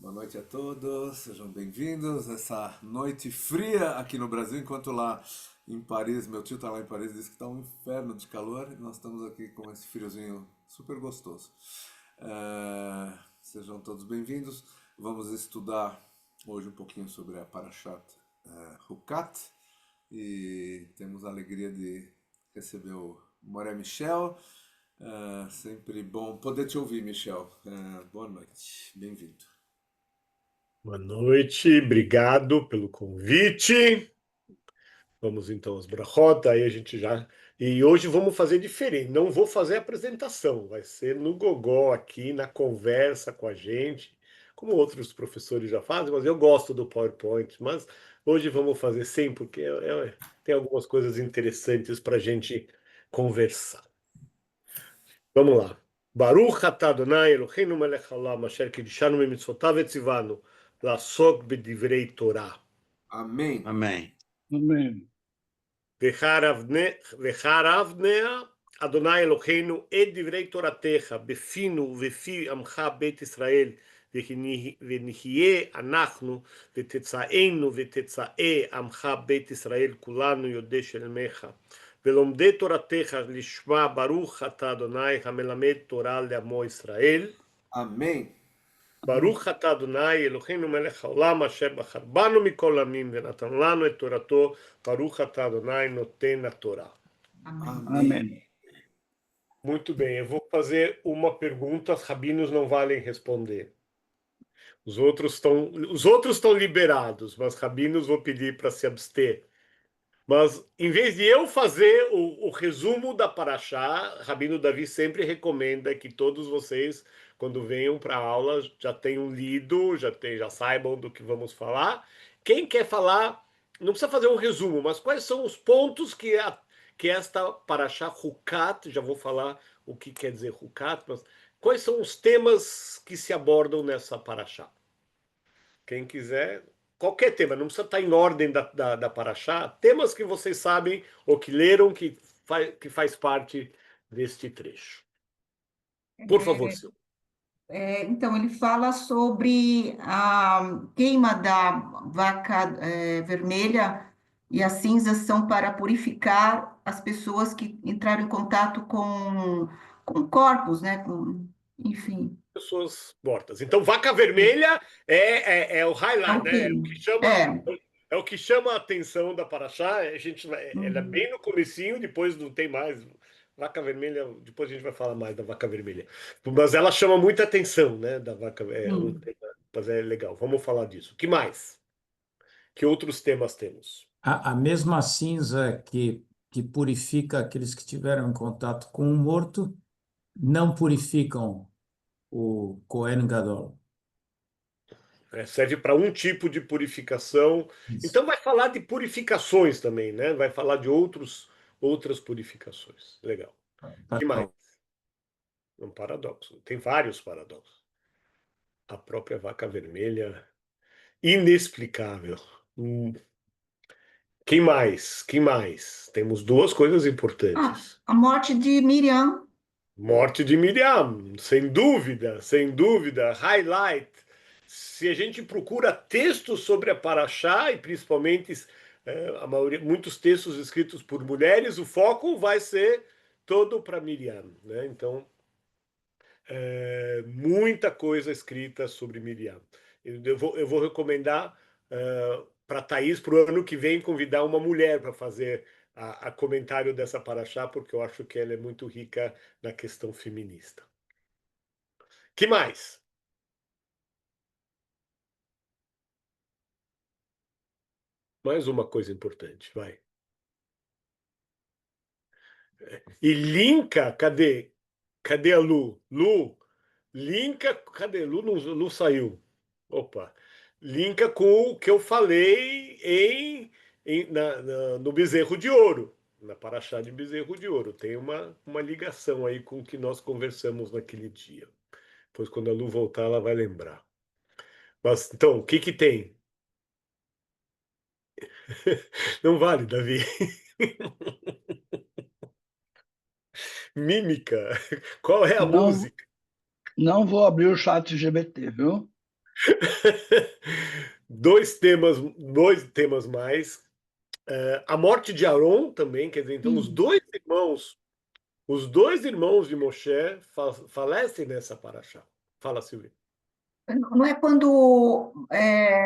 Boa noite a todos, sejam bem-vindos. Essa noite fria aqui no Brasil, enquanto lá em Paris, meu tio está lá em Paris, disse que está um inferno de calor e nós estamos aqui com esse friozinho super gostoso. Sejam todos bem-vindos. Vamos estudar hoje um pouquinho sobre a Parashat Hukat e temos a alegria de receber o Moré Michel. Sempre bom poder te ouvir, Michel. Boa noite, bem-vindo. Boa noite, obrigado pelo convite. Vamos então às brachot, aí a gente já... E hoje vamos fazer diferente, não vou fazer a apresentação, vai ser no gogó aqui, na conversa com a gente, como outros professores já fazem, mas eu gosto do PowerPoint, mas hoje vamos fazer sem, porque tem algumas coisas interessantes para a gente conversar. Vamos lá. Baruch atah Adonai Eloheinu melech haolam asher kiddushanu bemitzvotav vetzivanu לעסוק בדברי תורה. Amém. Amém. Amém. וחרבנה אדוני אלוהינו את דברי תורתך בפינו ובפי עמך בית ישראל ונחיה אנחנו ותצאנו ותצאה עמך בית ישראל כולנו יודעי שלמך ולומדי תורתך לשמה ברוך אתה אדוני המלמד תורה לעמו ישראל. Amém. ברוך אתה אדוני אלוהינו מלך העולם אשר בחר בנו מכל עמים ונתן לנו את תורתו. ברוך אתה אדוני נותן התורה. Amém. Muito bem, eu vou fazer uma pergunta, os rabinos não valem responder. Os outros estão liberados, mas rabinos vou pedir para se abster. Mas em vez de eu fazer o resumo da Parashá, Rabino Davi sempre recomenda que todos vocês, quando venham para a aula, já tenham lido, já saibam do que vamos falar. Quem quer falar, não precisa fazer um resumo, mas quais são os pontos que esta Parashá Hukat, já vou falar o que quer dizer Hukat, mas quais são os temas que se abordam nessa Parashá? Quem quiser, qualquer tema, não precisa estar em ordem da Parashá, temas que vocês sabem ou que leram que faz parte deste trecho. Por favor, Silvio. Então, ele fala sobre a queima da vaca vermelha e as cinzas são para purificar as pessoas que entraram em contato com corpos, né? Enfim. Pessoas mortas. Então, vaca vermelha é o highlight, né? É o que chama a atenção da Parashá. Ela é bem no comecinho, depois não tem mais. Vaca vermelha, depois a gente vai falar mais da vaca vermelha. Mas ela chama muita atenção, né? Da vaca, mas é legal. Vamos falar disso. O que mais? Que outros temas temos? A mesma cinza que purifica aqueles que tiveram em contato com o morto, não purificam o Cohen Gadol. Serve para um tipo de purificação. Isso. Então vai falar de purificações também, né? Vai falar de outras purificações. Legal. O que mais? Um paradoxo. Tem vários paradoxos. A própria vaca vermelha, inexplicável. Quem mais? Quem mais? Temos duas coisas importantes. A morte de Miriam. Morte de Miriam, sem dúvida, sem dúvida. Highlight. Se a gente procura textos sobre a Parashá, e principalmente muitos textos escritos por mulheres, o foco vai ser todo para Miriam, né? Então, muita coisa escrita sobre Miriam. Eu vou recomendar para a Thaís, para o ano que vem, convidar uma mulher para fazer a comentário dessa Parashá, porque eu acho que ela é muito rica na questão feminista. Que mais? Mais uma coisa importante, vai. E linka, cadê? Cadê a Lu? Lu, linka, cadê? Lu saiu. Opa. Linka com o que eu falei no Bezerro de Ouro, na Parashá de Bezerro de Ouro. Tem uma ligação aí com o que nós conversamos naquele dia. Depois, quando a Lu voltar, ela vai lembrar. Mas, então, o que tem? Não vale, Davi. Mímica. Qual é a música? Não vou abrir o chat GBT, viu? Dois temas mais. A morte de Aron também, quer dizer, então Sim. os dois irmãos de Moshe falecem nessa paraxá. Fala, Silvia. Não é quando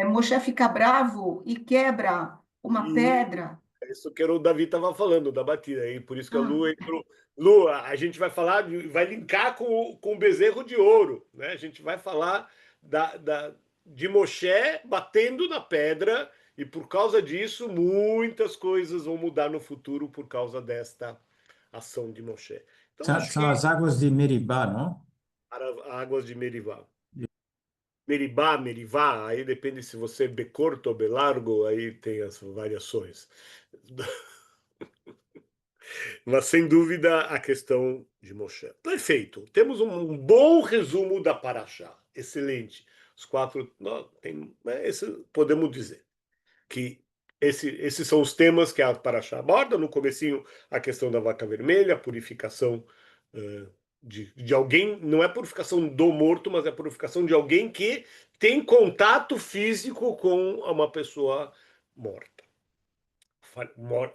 Moshe fica bravo e quebra uma E pedra? é isso que o Davi estava falando, da batida. E por isso que a Ah, Lu entrou. Lu, a gente vai falar, vai linkar com o bezerro de ouro. Né? A gente vai falar de Moshe batendo na pedra, e por causa disso, muitas coisas vão mudar no futuro por causa desta ação de Moshe. Então, acho São que as águas de Meribá, não? para águas de Merivá. Meribá, Merivá, aí depende se você é becorto ou belargo, aí tem as variações. Mas, sem dúvida, a questão de Moshe. Perfeito. Temos um bom resumo da Paraxá. Excelente. Os quatro, não, podemos dizer que esses são os temas que a Paraxá aborda. No comecinho, a questão da vaca vermelha, a purificação de alguém. Não é purificação do morto, mas é a purificação de alguém que tem contato físico com uma pessoa morta.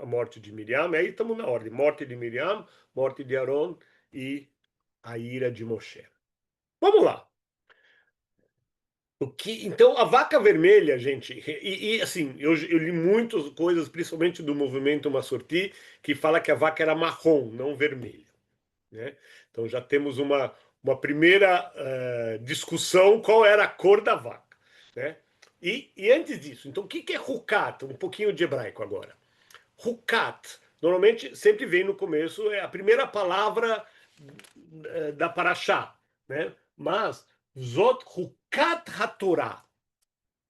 A morte de Miriam, aí estamos na ordem: morte de Miriam, morte de Aaron e a ira de Moshe. Vamos lá. Então, a vaca vermelha, gente, e assim, eu li muitas coisas, principalmente do movimento Massorti, que fala que a vaca era marrom, não vermelha. Né? Então já temos uma primeira discussão qual era a cor da vaca. Né? E antes disso, então o que é Hukat? Um pouquinho de hebraico agora. Hukat, normalmente sempre vem no começo, é a primeira palavra da Paraxá, né? Mas Zot Hukat HaTorah.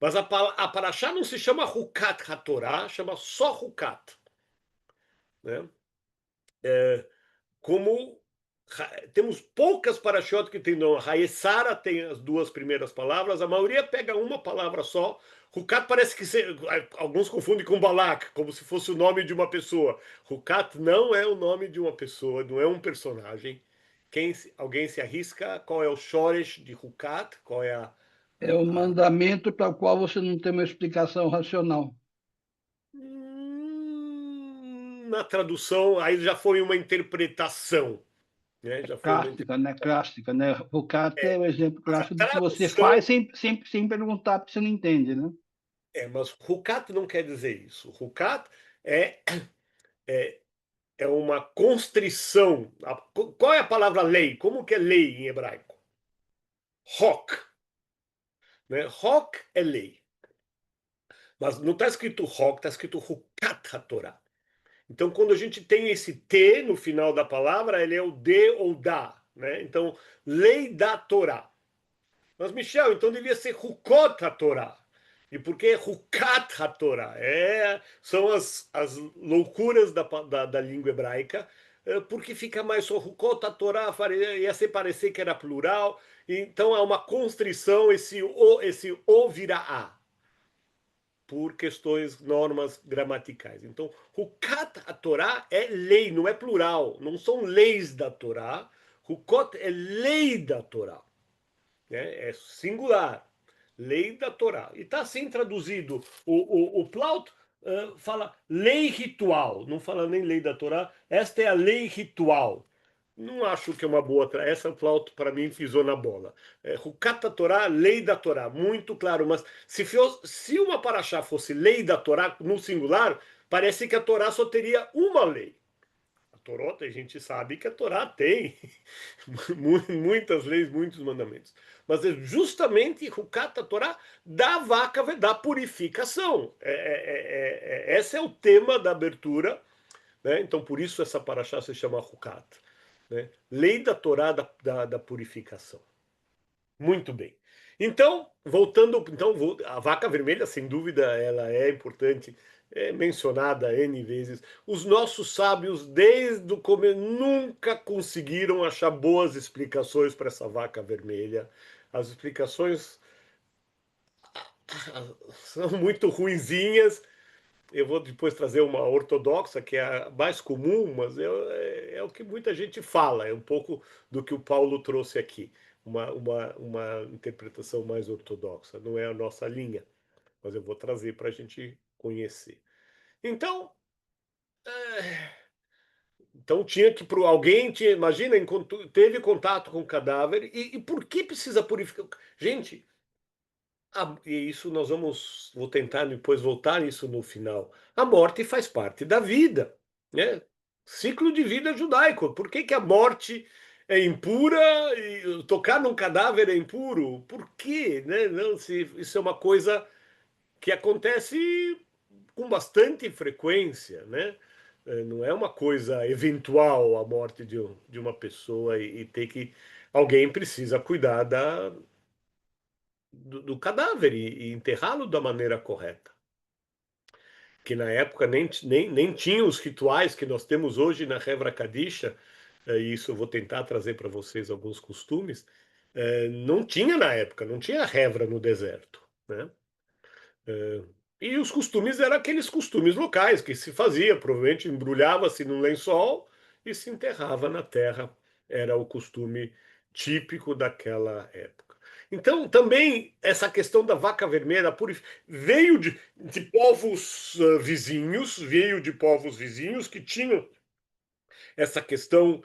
Mas a Paraxá não se chama Hukat HaTorah, chama só Hukat. Né? Como temos poucas parashot que tem nome. Haesara tem as duas primeiras palavras, a maioria pega uma palavra só. Hukat parece que alguns confundem com Balak, como se fosse o nome de uma pessoa. Hukat não é o nome de uma pessoa, não é um personagem. Alguém se arrisca? Qual é o shoresh de Hukat? Qual é É o mandamento para o qual você não tem uma explicação racional. Na tradução, aí já foi uma interpretação. Né? Já foi uma Clássica, né? Clássica, né? O CAT é o exemplo Mas a clássico do que você tradução faz sem perguntar, porque você não entende, né? mas Hukat não quer dizer isso. Hukat é, é, é uma constrição. Qual é a palavra lei? Como que é lei em hebraico? Hok. Né? Hok é lei. Mas não está escrito Hok, está escrito Hukat HaTorah. Então, quando a gente tem esse T no final da palavra, ele é o de ou da. Né? Então, lei da Torá. Mas, Michel, então devia ser Hukot HaTorah. E por que Hukat HaTorah? São as loucuras da língua hebraica, porque fica mais só Hukot HaTorah, ia se parecer que era plural. Então há uma constrição, esse o vira a, por questões, normas gramaticais. Então, Hukat HaTorah é lei, não é plural, não são leis da Torá. Hukot é lei da Torá. É singular, lei da Torá. E está assim traduzido. O Plaut fala lei ritual, não fala nem lei da Torá. Esta é a lei ritual. Não acho que é uma boa. Essa Plaut, para mim, pisou na bola. Hukat Torá, lei da Torá. Muito claro, mas se uma paraxá fosse lei da Torá no singular, parece que a Torá só teria uma lei. Torá, a gente sabe que a Torá tem muitas leis, muitos mandamentos. Mas é justamente Hukat Torá da vaca, da purificação. Esse é o tema da abertura. Né? Então, por isso essa paraxá se chama Hukat. Né? Lei da Torá da purificação. Muito bem. Então, voltando, a vaca vermelha, sem dúvida, ela é importante, é mencionada N vezes. Os nossos sábios, desde o começo, nunca conseguiram achar boas explicações para essa vaca vermelha. As explicações são muito ruinzinhas. Eu vou depois trazer uma ortodoxa, que é a mais comum, mas é o que muita gente fala, é um pouco do que o Paulo trouxe aqui. uma interpretação mais ortodoxa. Não é a nossa linha, mas eu vou trazer para a gente conhecer. Então, então tinha que alguém tinha, imagina, teve contato com o cadáver e por que precisa purificar? Gente, e isso vou tentar depois voltar nisso no final. A morte faz parte da vida, né? Ciclo de vida judaico. Por que que a morte é impura e tocar num cadáver é impuro? Por quê, né? Não, isso é uma coisa que acontece com bastante frequência, né? Não é uma coisa eventual a morte de uma pessoa e ter que alguém precisa cuidar do cadáver e enterrá-lo da maneira correta. Que na época nem tinha os rituais que nós temos hoje na Hevra Kadisha, e isso eu vou tentar trazer para vocês alguns costumes, não tinha na época, não tinha Hevra no deserto, né? E os costumes eram aqueles costumes locais que se fazia, provavelmente embrulhava-se num lençol e se enterrava na terra. Era o costume típico daquela época. Então, também essa questão da vaca vermelha veio de povos veio de povos vizinhos que tinham essa questão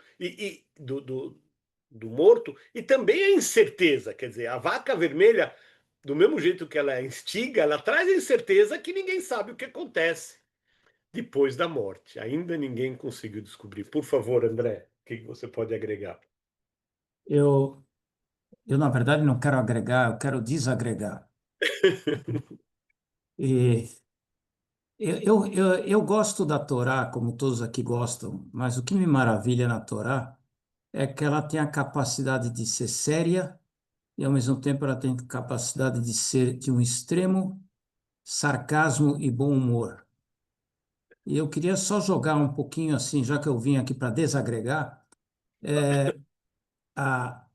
do morto e também a incerteza. Quer dizer, a vaca vermelha, do mesmo jeito que ela instiga, ela traz a incerteza que ninguém sabe o que acontece depois da morte. Ainda ninguém conseguiu descobrir. Por favor, André, o que você pode agregar? Eu, eu, na verdade, não quero agregar, eu quero desagregar. E eu gosto da Torá, como todos aqui gostam, mas o que me maravilha na Torá é que ela tem a capacidade de ser séria e, ao mesmo tempo, ela tem a capacidade de ser de um extremo sarcasmo e bom humor. E eu queria só jogar um pouquinho assim, já que eu vim aqui para desagregar, a,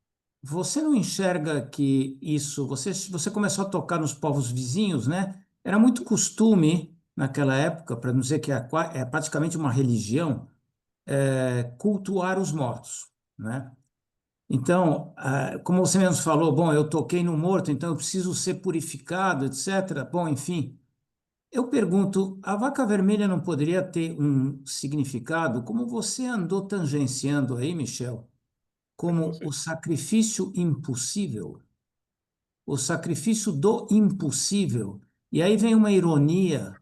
você não enxerga que isso, você começou a tocar nos povos vizinhos, né? Era muito costume naquela época, para não dizer que é praticamente uma religião, cultuar os mortos, né? Então, como você mesmo falou, bom, eu toquei no morto, então eu preciso ser purificado, etc. Bom, enfim, eu pergunto, a vaca vermelha não poderia ter um significado, como você andou tangenciando aí, Michel, como o sacrifício impossível, o sacrifício do impossível. E aí vem uma ironia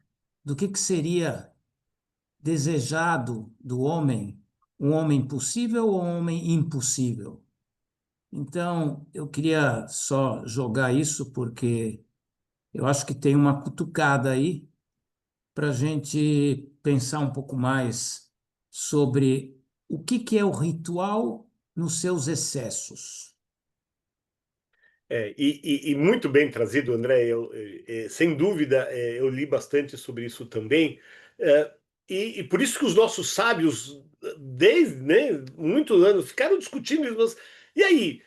do que seria desejado do homem, um homem possível ou um homem impossível. Então, eu queria só jogar isso porque eu acho que tem uma cutucada aí para a gente pensar um pouco mais sobre o que é o ritual nos seus excessos. E muito bem trazido, André. Sem dúvida, eu li bastante sobre isso também. É, e por isso que os nossos sábios, desde, né, muitos anos, ficaram discutindo isso. E aí?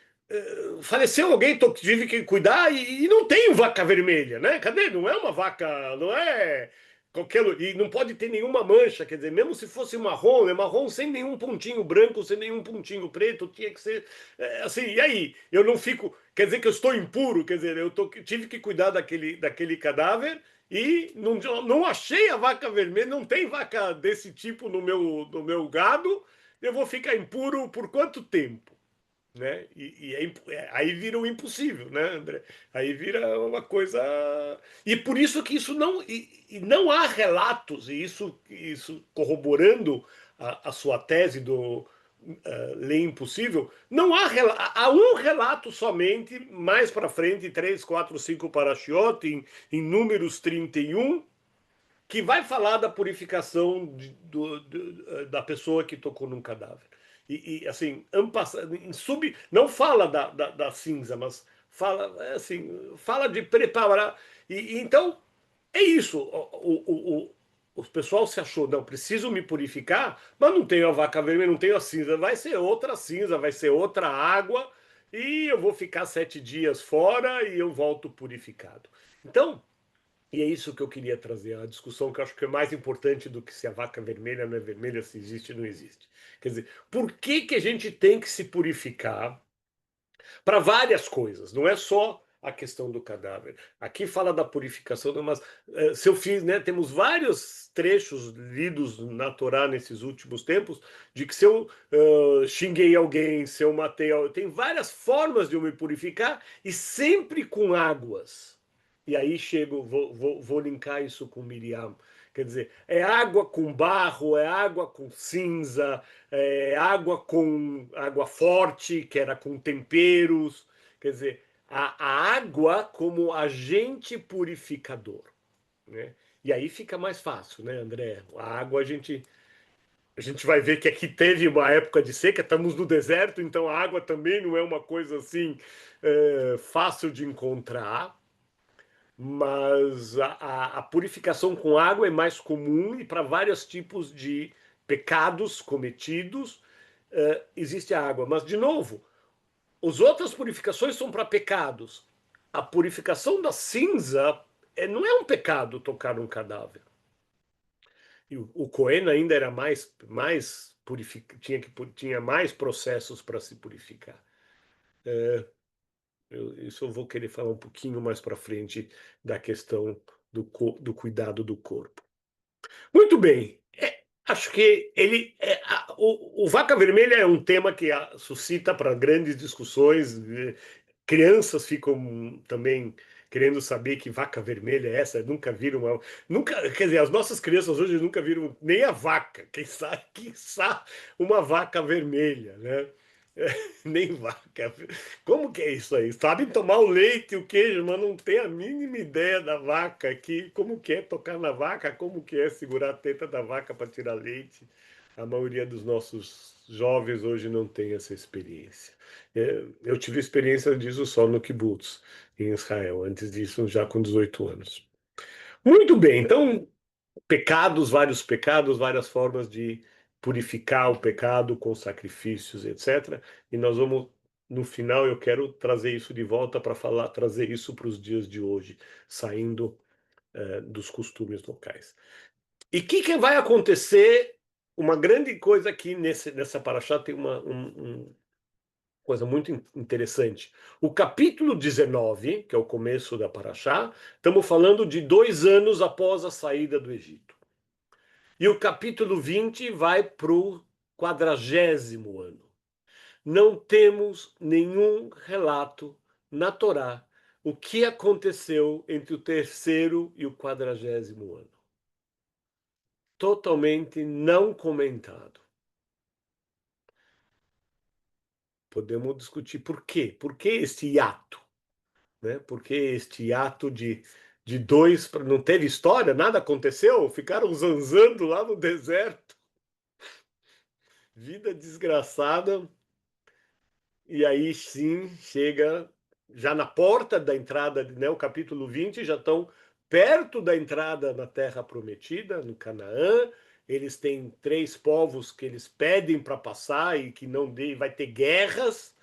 Faleceu alguém, tive que cuidar e não tem vaca vermelha, né? Cadê? Não é uma vaca, não é qualquer. E não pode ter nenhuma mancha, quer dizer, mesmo se fosse marrom, é marrom sem nenhum pontinho branco, sem nenhum pontinho preto, tinha que ser assim. E aí? Eu não fico. Quer dizer que eu estou impuro, quer dizer, tive que cuidar daquele cadáver e não achei a vaca vermelha, não tem vaca desse tipo no meu gado, eu vou ficar impuro por quanto tempo? Né? Aí vira o impossível, né, André? Aí vira uma coisa. E por isso que isso não. E não há relatos, e isso corroborando a sua tese do lei impossível, não há um relato somente, mais para frente, 3, 4, 5 parashiot, em Números 31, que vai falar da purificação da pessoa que tocou num cadáver. Assim, não fala da cinza, mas fala de preparar. Então, é isso. O pessoal se achou, não, preciso me purificar, mas não tenho a vaca vermelha, não tenho a cinza. Vai ser outra cinza, vai ser outra água, e eu vou ficar 7 dias fora e eu volto purificado. Então, e é isso que eu queria trazer, a discussão que eu acho que é mais importante do que se a vaca vermelha não é vermelha, se existe ou não existe. Quer dizer, por que que a gente tem que se purificar para várias coisas, não é só a questão do cadáver. Aqui fala da purificação, mas se eu fiz, né, temos vários trechos lidos na Torá nesses últimos tempos, de que se eu xinguei alguém, se eu matei alguém, tem várias formas de eu me purificar, e sempre com águas. E aí chego, vou linkar isso com Miriam. Quer dizer, é água com barro, é água com cinza, é água com água forte, que era com temperos. Quer dizer, a água como agente purificador, né? E aí fica mais fácil, né, André? A água a gente vai ver que aqui teve uma época de seca, estamos no deserto, então a água também não é uma coisa assim fácil de encontrar, mas a purificação com água é mais comum e para vários tipos de pecados cometidos existe a água. Mas, de novo, as outras purificações são para pecados. A purificação da cinza não é um pecado tocar um cadáver. E o Cohen ainda era tinha mais processos para se purificar. Isso eu vou querer falar um pouquinho mais para frente da questão do cuidado do corpo. Muito bem. Acho que o Vaca Vermelha é um tema que suscita para grandes discussões. Crianças ficam também querendo saber que vaca vermelha é essa, nunca viram uma. Nunca, quer dizer, as nossas crianças hoje nunca viram nem a vaca, quiçá uma vaca vermelha, né? Nem vaca. Como que é isso aí? Sabem tomar o leite e o queijo, mas não tem a mínima ideia da vaca aqui, como que é tocar na vaca, como que é segurar a teta da vaca para tirar leite. A maioria dos nossos jovens hoje não tem essa experiência. Eu tive experiência disso só no kibbutz, em Israel, antes disso já com 18 anos. Muito bem, então vários pecados, várias formas de purificar o pecado com sacrifícios, etc. E nós vamos, no final, eu quero trazer isso de volta para trazer isso para os dias de hoje, saindo dos costumes locais. E o que vai acontecer? Uma grande coisa aqui nessa paraxá tem uma coisa muito interessante. O capítulo 19, que é o começo da paraxá, estamos falando de 2 anos após a saída do Egito. E o capítulo 20 vai para o 40º ano. Não temos nenhum relato na Torá o que aconteceu entre o 3º e o 40º ano. Totalmente não comentado. Podemos discutir por quê? Por que este hiato? Né? Por que este hiato de 2... Não teve história? Nada aconteceu? Ficaram zanzando lá no deserto. Vida desgraçada. E aí sim chega já na porta da entrada, né, o capítulo 20, já estão perto da entrada na Terra Prometida, no Canaã. Eles têm 3 povos que eles pedem para passar e que não vai ter guerras.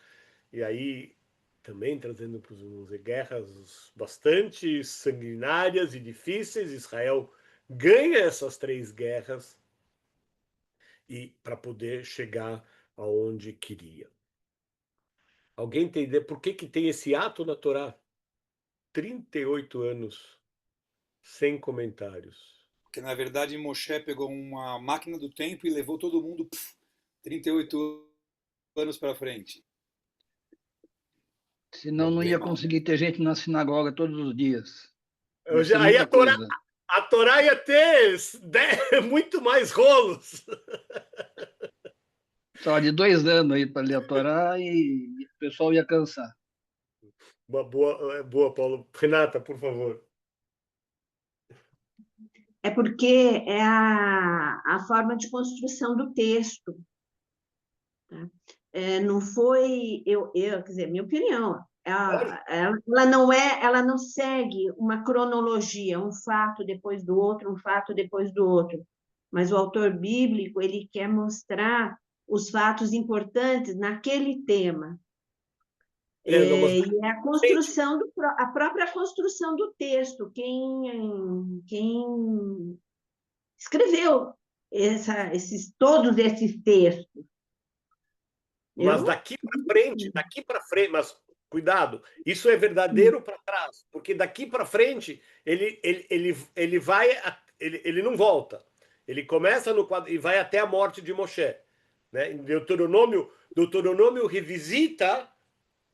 E aí também trazendo para os irmãos guerras bastante sanguinárias e difíceis. Israel ganha essas 3 guerras e para poder chegar aonde queria. Alguém tem ideia por que tem esse ato na Torá? 38 anos sem comentários. Porque, na verdade, Moshe pegou uma máquina do tempo e levou todo mundo 38 anos para frente. Senão não ia conseguir ter gente na sinagoga todos os dias. Aí a Torá ia ter muito mais rolos. Só de 2 anos aí para ler a Torá e o pessoal ia cansar. Boa, Paulo. Renata, por favor. É porque é a forma de construção do texto. Tá? Não foi, quer dizer, minha opinião, ela não segue uma cronologia, um fato depois do outro, um fato depois do outro. Mas o autor bíblico, ele quer mostrar os fatos importantes naquele tema. E é a construção a própria construção do texto. Quem escreveu todos esses textos. Mas Eu? daqui para frente, mas cuidado, isso é verdadeiro para trás, porque daqui para frente ele vai, ele não volta. Ele começa no quadro e vai até a morte de Moshe, né? Em Deuteronômio revisita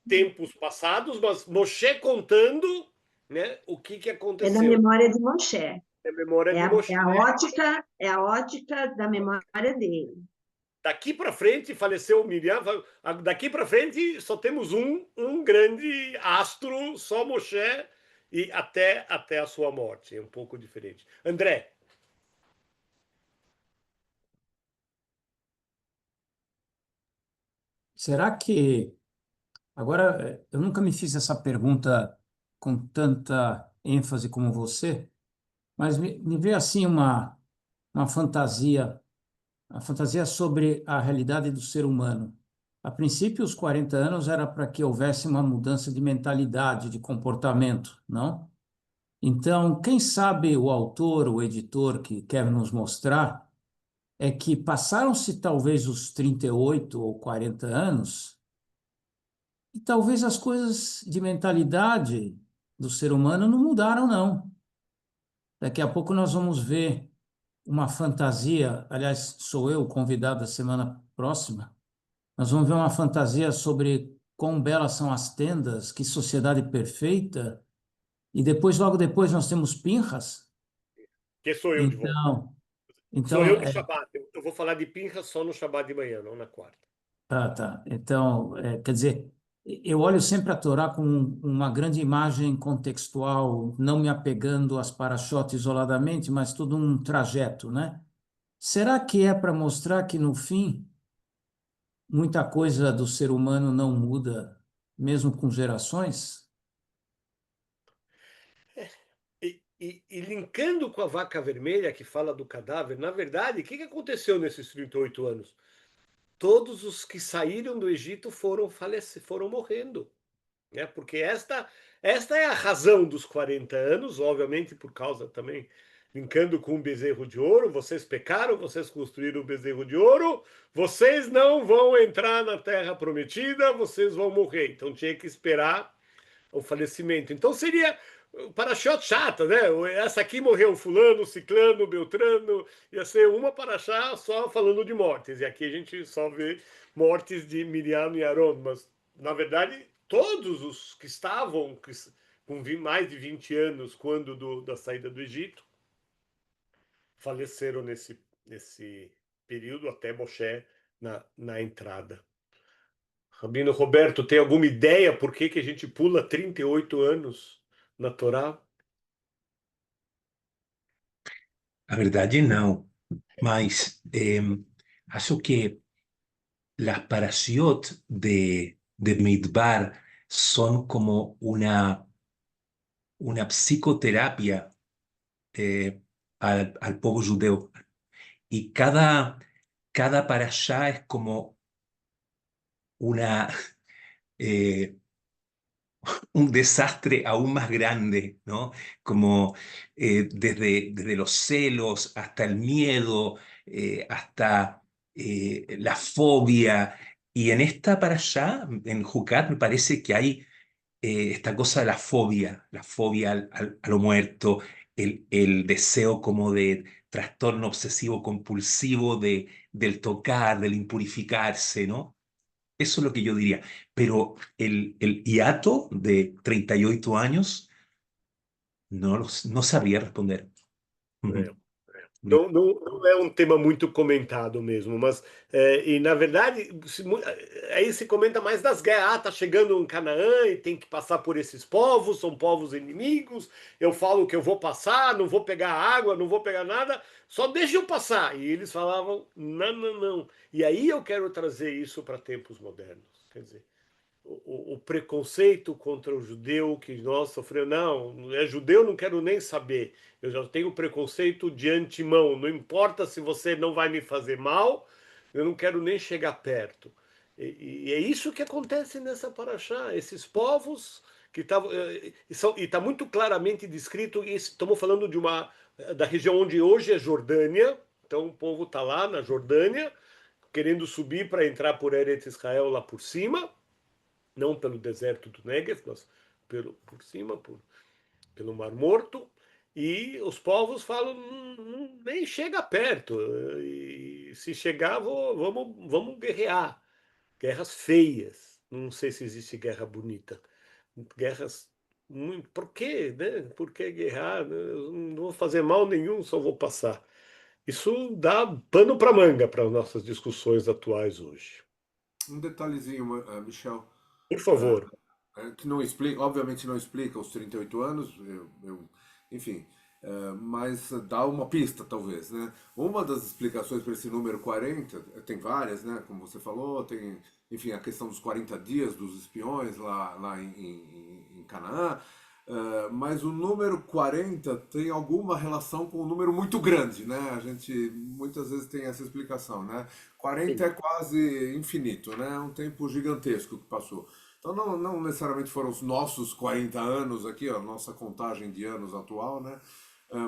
tempos passados, mas Moshe contando, né, o que É da aconteceu. memória de Moshe. É a memória de Moshe. É a ótica da memória dele. Daqui para frente faleceu o Miriam. Daqui para frente só temos um grande astro, só Moshe, e até a sua morte. É um pouco diferente. André. Será que agora eu nunca me fiz essa pergunta com tanta ênfase como você, mas me veio assim uma fantasia, a fantasia sobre a realidade do ser humano. A princípio, os 40 anos era para que houvesse uma mudança de mentalidade, de comportamento, não? Então, quem sabe o autor, o editor que quer nos mostrar é que passaram-se talvez os 38 ou 40 anos e talvez as coisas de mentalidade do ser humano não mudaram, não. Daqui a pouco nós vamos ver uma fantasia, aliás, sou eu o convidado da semana próxima, nós vamos ver uma fantasia sobre quão belas são as tendas, que sociedade perfeita, e depois, logo depois, nós temos Pinhas. Que sou eu de volta. Então, Sou então eu no Shabat. Eu vou falar de Pinhas só no Shabat de manhã, não na quarta. tá. Então, quer dizer, eu olho sempre a Torá com uma grande imagem contextual, não me apegando às paraxotes isoladamente, mas todo um trajeto, né? Será que é para mostrar que, no fim, muita coisa do ser humano não muda, mesmo com gerações? E linkando com a vaca vermelha que fala do cadáver, na verdade, o que aconteceu nesses 38 anos? Todos os que saíram do Egito foram morrendo, né? Porque esta é a razão dos 40 anos, obviamente por causa também, linkando com o bezerro de ouro, vocês pecaram, vocês construíram o bezerro de ouro, vocês não vão entrar na terra prometida, vocês vão morrer. Então tinha que esperar o falecimento. Então seria paraxá chata, né? Essa aqui morreu fulano, ciclano, beltrano, ia ser uma paraxá só falando de mortes. E aqui a gente só vê mortes de Miriam e Aaron, mas na verdade todos os que estavam com mais de 20 anos quando da saída do Egito faleceram nesse período até Moshe na entrada. Rabino Roberto, tem alguma ideia por que a gente pula 38 anos na Torá? A verdade, não. Mas acho que las parashiot de Midbar son como una psicoterapia al pueblo judeo. Y cada parashá es como una, eh, un desastre aún más grande, ¿no? Como desde los celos hasta el miedo, hasta la fobia. Y en esta para allá, en Jucat, me parece que hay esta cosa de la fobia a lo muerto, el deseo como de trastorno obsesivo compulsivo del tocar, del impurificarse, ¿no? Eso es lo que yo diría. Pero el hiato de 38 años no sabría responder. É. Não é um tema muito comentado mesmo, mas e na verdade aí se comenta mais das guerras. Ah, tá chegando em Canaã e tem que passar por esses povos, são povos inimigos. Eu falo que eu vou passar, não vou pegar água, não vou pegar nada, só deixa eu passar. E eles falavam, não. E aí eu quero trazer isso para tempos modernos. Quer dizer, o preconceito contra o judeu que nós sofremos, não é judeu, não quero nem saber. Eu já tenho preconceito de antemão, não importa se você não vai me fazer mal, eu não quero nem chegar perto. E é isso que acontece nessa paraxá. Esses povos que estavam. E está muito claramente descrito, e estamos falando da região onde hoje é Jordânia, então o povo está lá na Jordânia, querendo subir para entrar por Eretz Israel lá por cima, não pelo deserto do Negev, mas por cima, pelo Mar Morto, e os povos falam, nem chega perto, e se chegar, vamos guerrear. Guerras feias, não sei se existe guerra bonita, guerras muito, por quê, né? Por que guerrear? Eu não vou fazer mal nenhum, só vou passar. Isso dá pano para manga para as nossas discussões atuais hoje. Um detalhezinho, Michel, Por favor. que não explica, obviamente não explica os 38 anos, enfim, mas dá uma pista, talvez, né? Uma das explicações para esse número 40, tem várias, né? Como você falou, tem, enfim, a questão dos 40 dias dos espiões lá em Canaã, mas o número 40 tem alguma relação com um número muito grande, né? A gente muitas vezes tem essa explicação, né? 40 é quase infinito, né? Um tempo gigantesco que passou. Então não necessariamente foram os nossos 40 anos aqui, a nossa contagem de anos atual, né?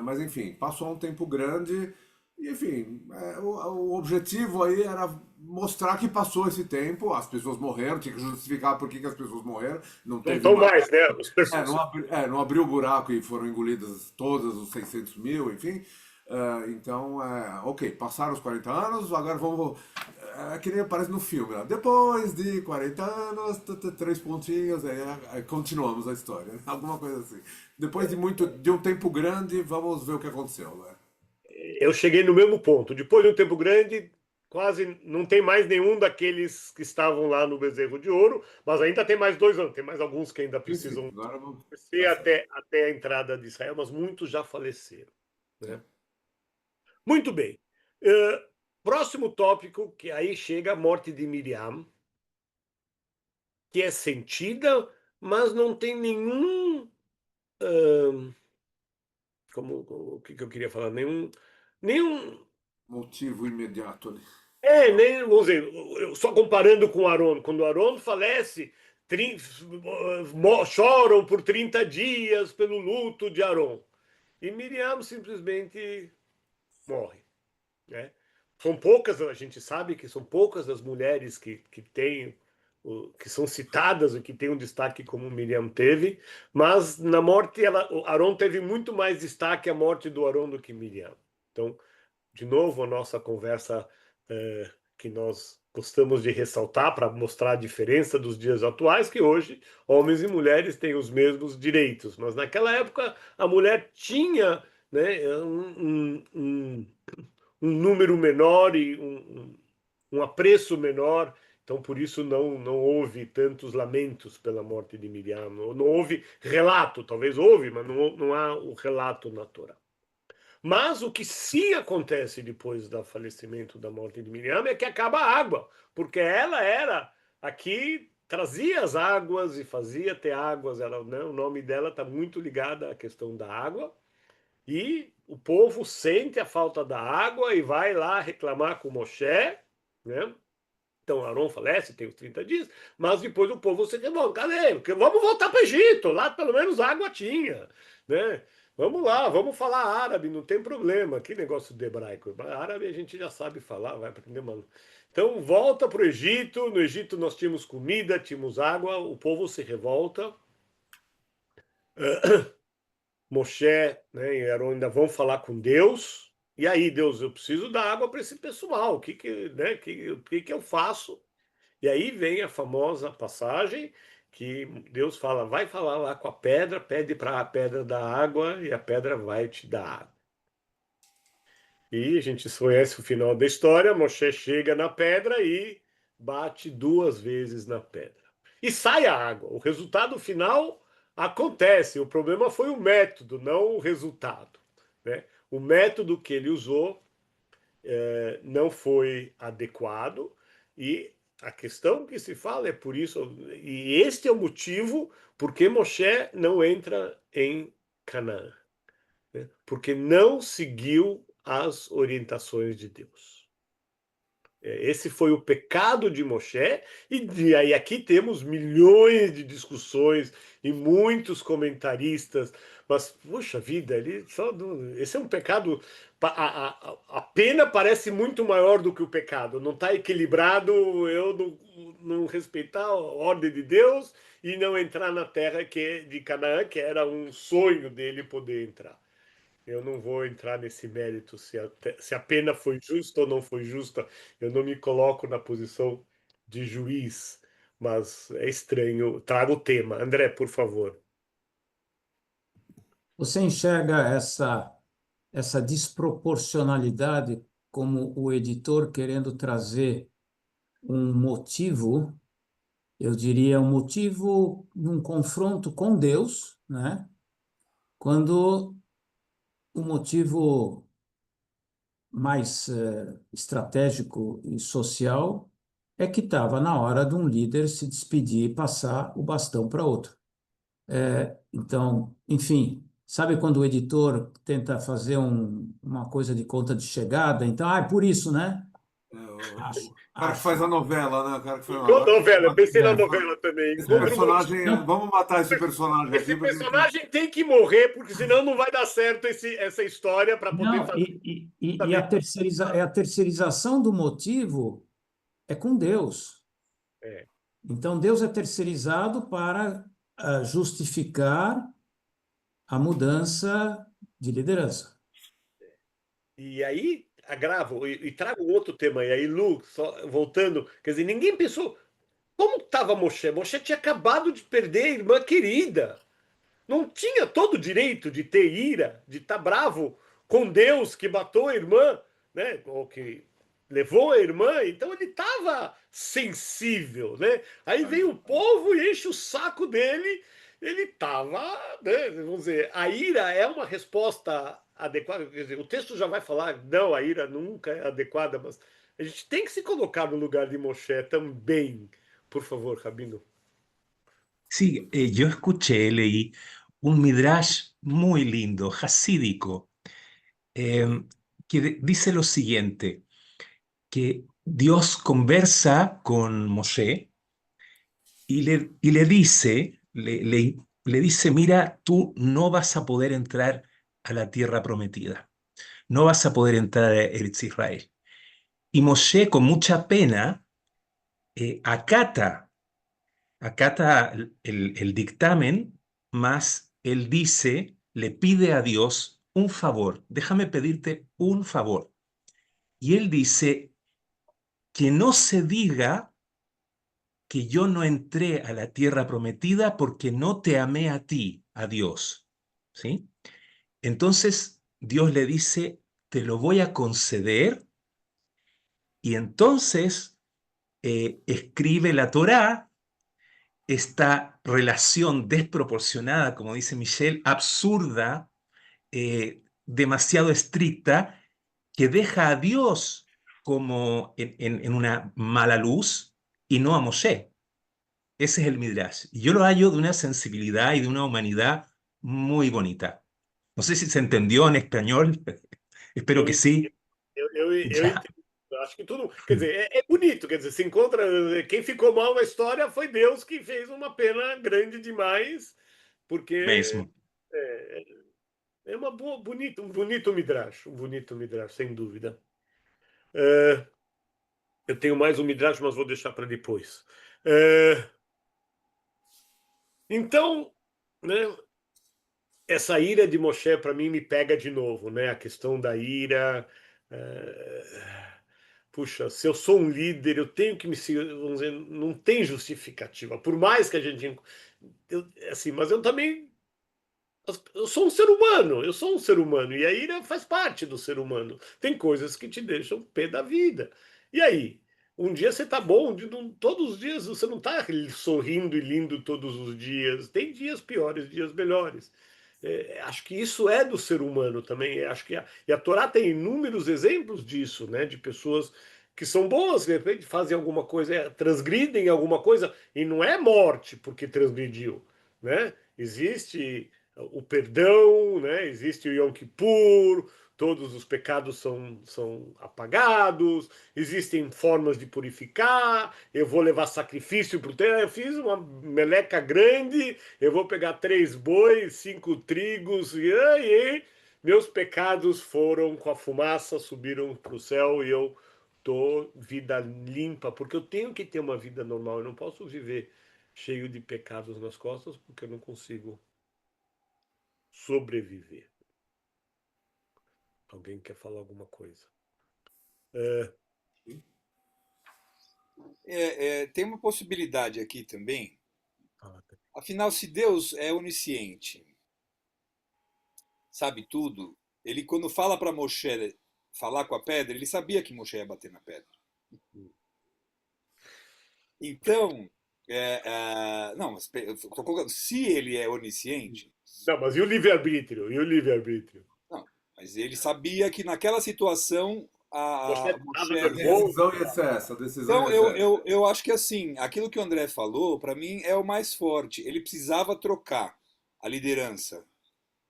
Mas enfim, passou um tempo grande e enfim, o objetivo aí era mostrar que passou esse tempo, as pessoas morreram, tinha que justificar por que as pessoas morreram, não Não teve estão uma... mais, né? Os não abriu o buraco e foram engolidas todas os 600 mil, enfim. Então, ok, passaram os 40 anos, agora vamos. Que nem aparece no filme, lá. Depois de 40 anos, 3 pontinhos, aí continuamos a história. Alguma coisa assim. Depois de um tempo grande, vamos ver o que aconteceu. Né? Eu cheguei no mesmo ponto. Depois de um tempo grande, quase não tem mais nenhum daqueles que estavam lá no bezerro de ouro, mas ainda tem mais 2 anos. Tem mais alguns que ainda precisam Agora vamos... ser até a entrada de Israel, mas muitos já faleceram. Né? Muito bem. Próximo tópico, que aí chega a morte de Miriam, que é sentida, mas não tem nenhum. O que eu queria falar? Nenhum. Motivo imediato ali. Nem, vamos dizer, só comparando com Arão, quando Arão falece, choram por 30 dias pelo luto de Arão. E Miriam simplesmente morre. Né? São poucas, a gente sabe que são poucas as mulheres que são citadas e que têm um destaque como Miriam teve, mas na morte Arão teve muito mais destaque a morte do Arão do que Miriam. Então, de novo, a nossa conversa que nós gostamos de ressaltar para mostrar a diferença dos dias atuais, que hoje homens e mulheres têm os mesmos direitos, mas naquela época a mulher tinha, né, um número menor e um apreço menor, então por isso não houve tantos lamentos pela morte de Miriam, não houve relato, talvez houve, mas não há o relato natural. Mas o que sim acontece depois do falecimento, da morte de Miriam, é que acaba a água, porque ela era aqui, trazia as águas e fazia ter águas, né, o nome dela está muito ligado à questão da água, e o povo sente a falta da água e vai lá reclamar com Moshe, né? Então Arão falece, tem os 30 dias, mas depois o povo se revolta. Cadê? Vamos voltar para o Egito, lá pelo menos água tinha, né? Vamos lá, vamos falar árabe, não tem problema. Que negócio de hebraico. Árabe a gente já sabe falar, vai aprender, mano. Então volta para o Egito. No Egito nós tínhamos comida, tínhamos água, o povo se revolta. Moshe, né, e Arão ainda vão falar com Deus. E aí, Deus, eu preciso dar água para esse pessoal. O que eu faço? E aí vem a famosa passagem que Deus fala, vai falar lá com a pedra, pede para a pedra dar água e a pedra vai te dar água. E a gente conhece o final da história, Moshe chega na pedra e bate 2 vezes na pedra. E sai a água. O resultado final acontece. O problema foi o método, não o resultado. Né? O método que ele usou não foi adequado e a questão que se fala é por isso, e este é o motivo porque Moshe não entra em Canaã, né? Porque não seguiu as orientações de Deus. Esse foi o pecado de Moshe, e aí aqui temos milhões de discussões e muitos comentaristas, mas, puxa vida, esse é um pecado. A pena parece muito maior do que o pecado, não está equilibrado eu não respeitar a ordem de Deus e não entrar na terra de Canaã, que era um sonho dele poder entrar. Eu não vou entrar nesse mérito se a pena foi justa ou não foi justa. Eu não me coloco na posição de juiz, mas é estranho. Traga o tema. André, por favor. Você enxerga essa desproporcionalidade como o editor querendo trazer um motivo, eu diria um motivo num confronto com Deus, né? Quando o motivo mais estratégico e social é que estava na hora de um líder se despedir e passar o bastão para outro. Então, enfim, sabe quando o editor tenta fazer uma coisa de conta de chegada? Então, é por isso, né? O cara que Acho. faz a novela, né? O cara que foi Igual novela, eu pensei na É, novela também. esse Encontro personagem, Não. vamos matar esse personagem Esse aqui, porque personagem tem que morrer, porque senão não vai dar certo essa história para poder Não, fazer. e a terceirização do motivo é com Deus. É. Então, Deus é terceirizado para justificar a mudança de liderança. E aí, agravo e trago um outro tema. E aí, Lu, só voltando, quer dizer, ninguém pensou. Como estava Moshe? Moshe tinha acabado de perder a irmã querida. Não tinha todo o direito de ter ira, de estar bravo com Deus que matou a irmã, né? Ou que levou a irmã. Então ele estava sensível, né? Aí vem o povo e enche o saco dele. Ele estava, né? Vamos dizer, a ira é uma resposta adequada. Quer dizer, o texto já vai falar, não, a ira nunca é adequada, mas a gente tem que se colocar no lugar de Moshe também. Por favor, Rabino. Sí, yo escuché, leí un midrash muy lindo, hasídico, dice lo siguiente, que Dios conversa con Moshe y le dice, le dice, mira, tú no vas a poder entrar a la tierra prometida, no vas a poder entrar a Eretz Israel. Y Moshe, con mucha pena, acata el dictamen, más él dice, le pide a Dios un favor, déjame pedirte un favor. Y él dice que no se diga que yo no entré a la tierra prometida porque no te amé a ti, a Dios. ¿Sí? Entonces Dios le dice, te lo voy a conceder, y entonces escribe la Torá, esta relación desproporcionada, como dice Michelle, absurda, demasiado estricta, que deja a Dios como en una mala luz y no a Moshe. Ese es el Midrash. Y yo lo hallo de una sensibilidad y de una humanidad muy bonita. No sé si se entendió en español, espero Eu que entendi. sí. Eu Ya. entendo. Eu acho que tudo. Quer dizer, é bonito, quer dizer, se encontra. Quem ficou mal na história foi Deus que fez uma pena grande demais, porque Mesmo. é, é uma boa, um bonito Midrash, sem dúvida. Eu tenho mais um Midrash, mas vou deixar para depois. Então, né, essa ira de Moshe para mim me pega de novo, né? A questão da ira. Puxa, se eu sou um líder, eu tenho que vamos dizer, não tem justificativa. Por mais que a gente, assim, mas eu também, eu sou um ser humano, eu sou um ser humano e a ira faz parte do ser humano. Tem coisas que te deixam pé da vida. E aí, um dia você tá bom, todos os dias você não tá sorrindo e lindo todos os dias. Tem dias piores, dias melhores. Acho que isso é do ser humano também. Acho que e a Torá tem inúmeros exemplos disso, né? De pessoas que são boas, de repente fazem alguma coisa, transgridem alguma coisa, e não é morte porque transgrediu, né? Existe o perdão, né? Existe o Yom Kippur, todos os pecados são apagados, existem formas de purificar, eu vou levar sacrifício para o templo, eu fiz uma meleca grande, eu vou pegar 3 bois, 5 trigos, e meus pecados foram com a fumaça, subiram para o céu e eu tô vida limpa, porque eu tenho que ter uma vida normal, eu não posso viver cheio de pecados nas costas, porque eu não consigo sobreviver. Alguém quer falar alguma coisa? Tem uma possibilidade aqui também. Afinal, se Deus é onisciente, sabe tudo, ele quando fala para Moshe falar com a pedra, ele sabia que Moshe ia bater na pedra. Então, não, mas se ele é onisciente... Não, mas e o livre-arbítrio? E o livre-arbítrio? Não, mas ele sabia que naquela situação Você Moshe... A decisão ia ser essa. A decisão Então, ia ser essa. eu acho que assim, aquilo que o André falou, para mim, é o mais forte. Ele precisava trocar a liderança.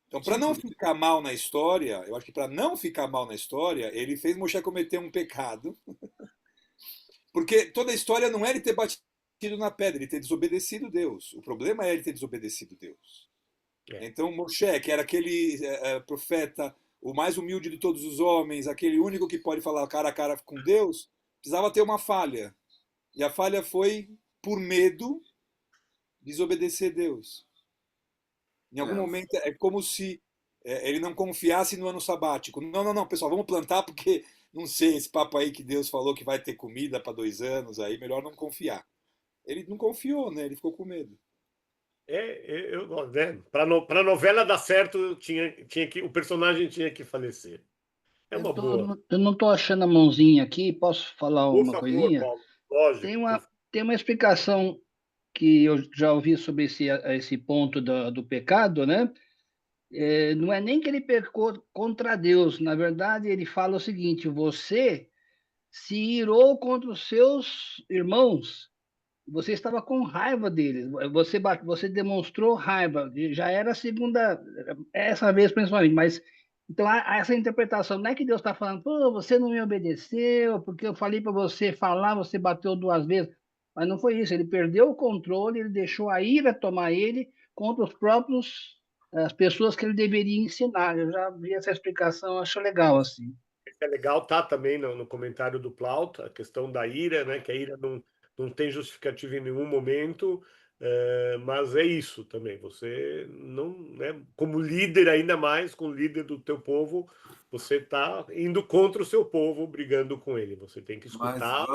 Então, para não ficar mal na história, eu acho que para não ficar mal na história, ele fez Moshe cometer um pecado. Porque toda a história não é ele ter batido na pedra, ele ter desobedecido Deus. O problema é ele ter desobedecido Deus. Então, Moshe, que era aquele profeta, o mais humilde de todos os homens, aquele único que pode falar cara a cara com Deus, precisava ter uma falha. E a falha foi por medo de desobedecer Deus. Em algum momento é como se ele não confiasse no ano sabático. Não, pessoal, vamos plantar porque, não sei, esse papo aí que Deus falou que vai ter comida para 2 anos, aí melhor não confiar. Ele não confiou, né? Ele ficou com medo. Né? Para a novela dar certo, o personagem tinha que falecer. É uma boa. Eu não estou achando a mãozinha aqui, posso falar Por uma favor, coisinha? Paulo. Lógico. Tem uma explicação que eu já ouvi sobre esse ponto do pecado, né? Não é nem que ele pecou contra Deus, na verdade, ele fala o seguinte: você se irou contra os seus irmãos, você estava com raiva deles, você demonstrou raiva, já era a segunda, essa vez principalmente, mas então há essa interpretação, não é que Deus está falando, pô, você não me obedeceu, porque eu falei para você falar, você bateu 2 vezes, mas não foi isso, ele perdeu o controle, ele deixou a ira tomar ele contra os próprios, as pessoas que ele deveria ensinar. Eu já vi essa explicação, acho legal assim. É legal, tá também no comentário do Plaut, a questão da ira, né? Que a ira não tem justificativa em nenhum momento, mas é isso também. Você não, né? Como líder, ainda mais como líder do teu povo, você está indo contra o seu povo, brigando com ele. Você tem que escutar.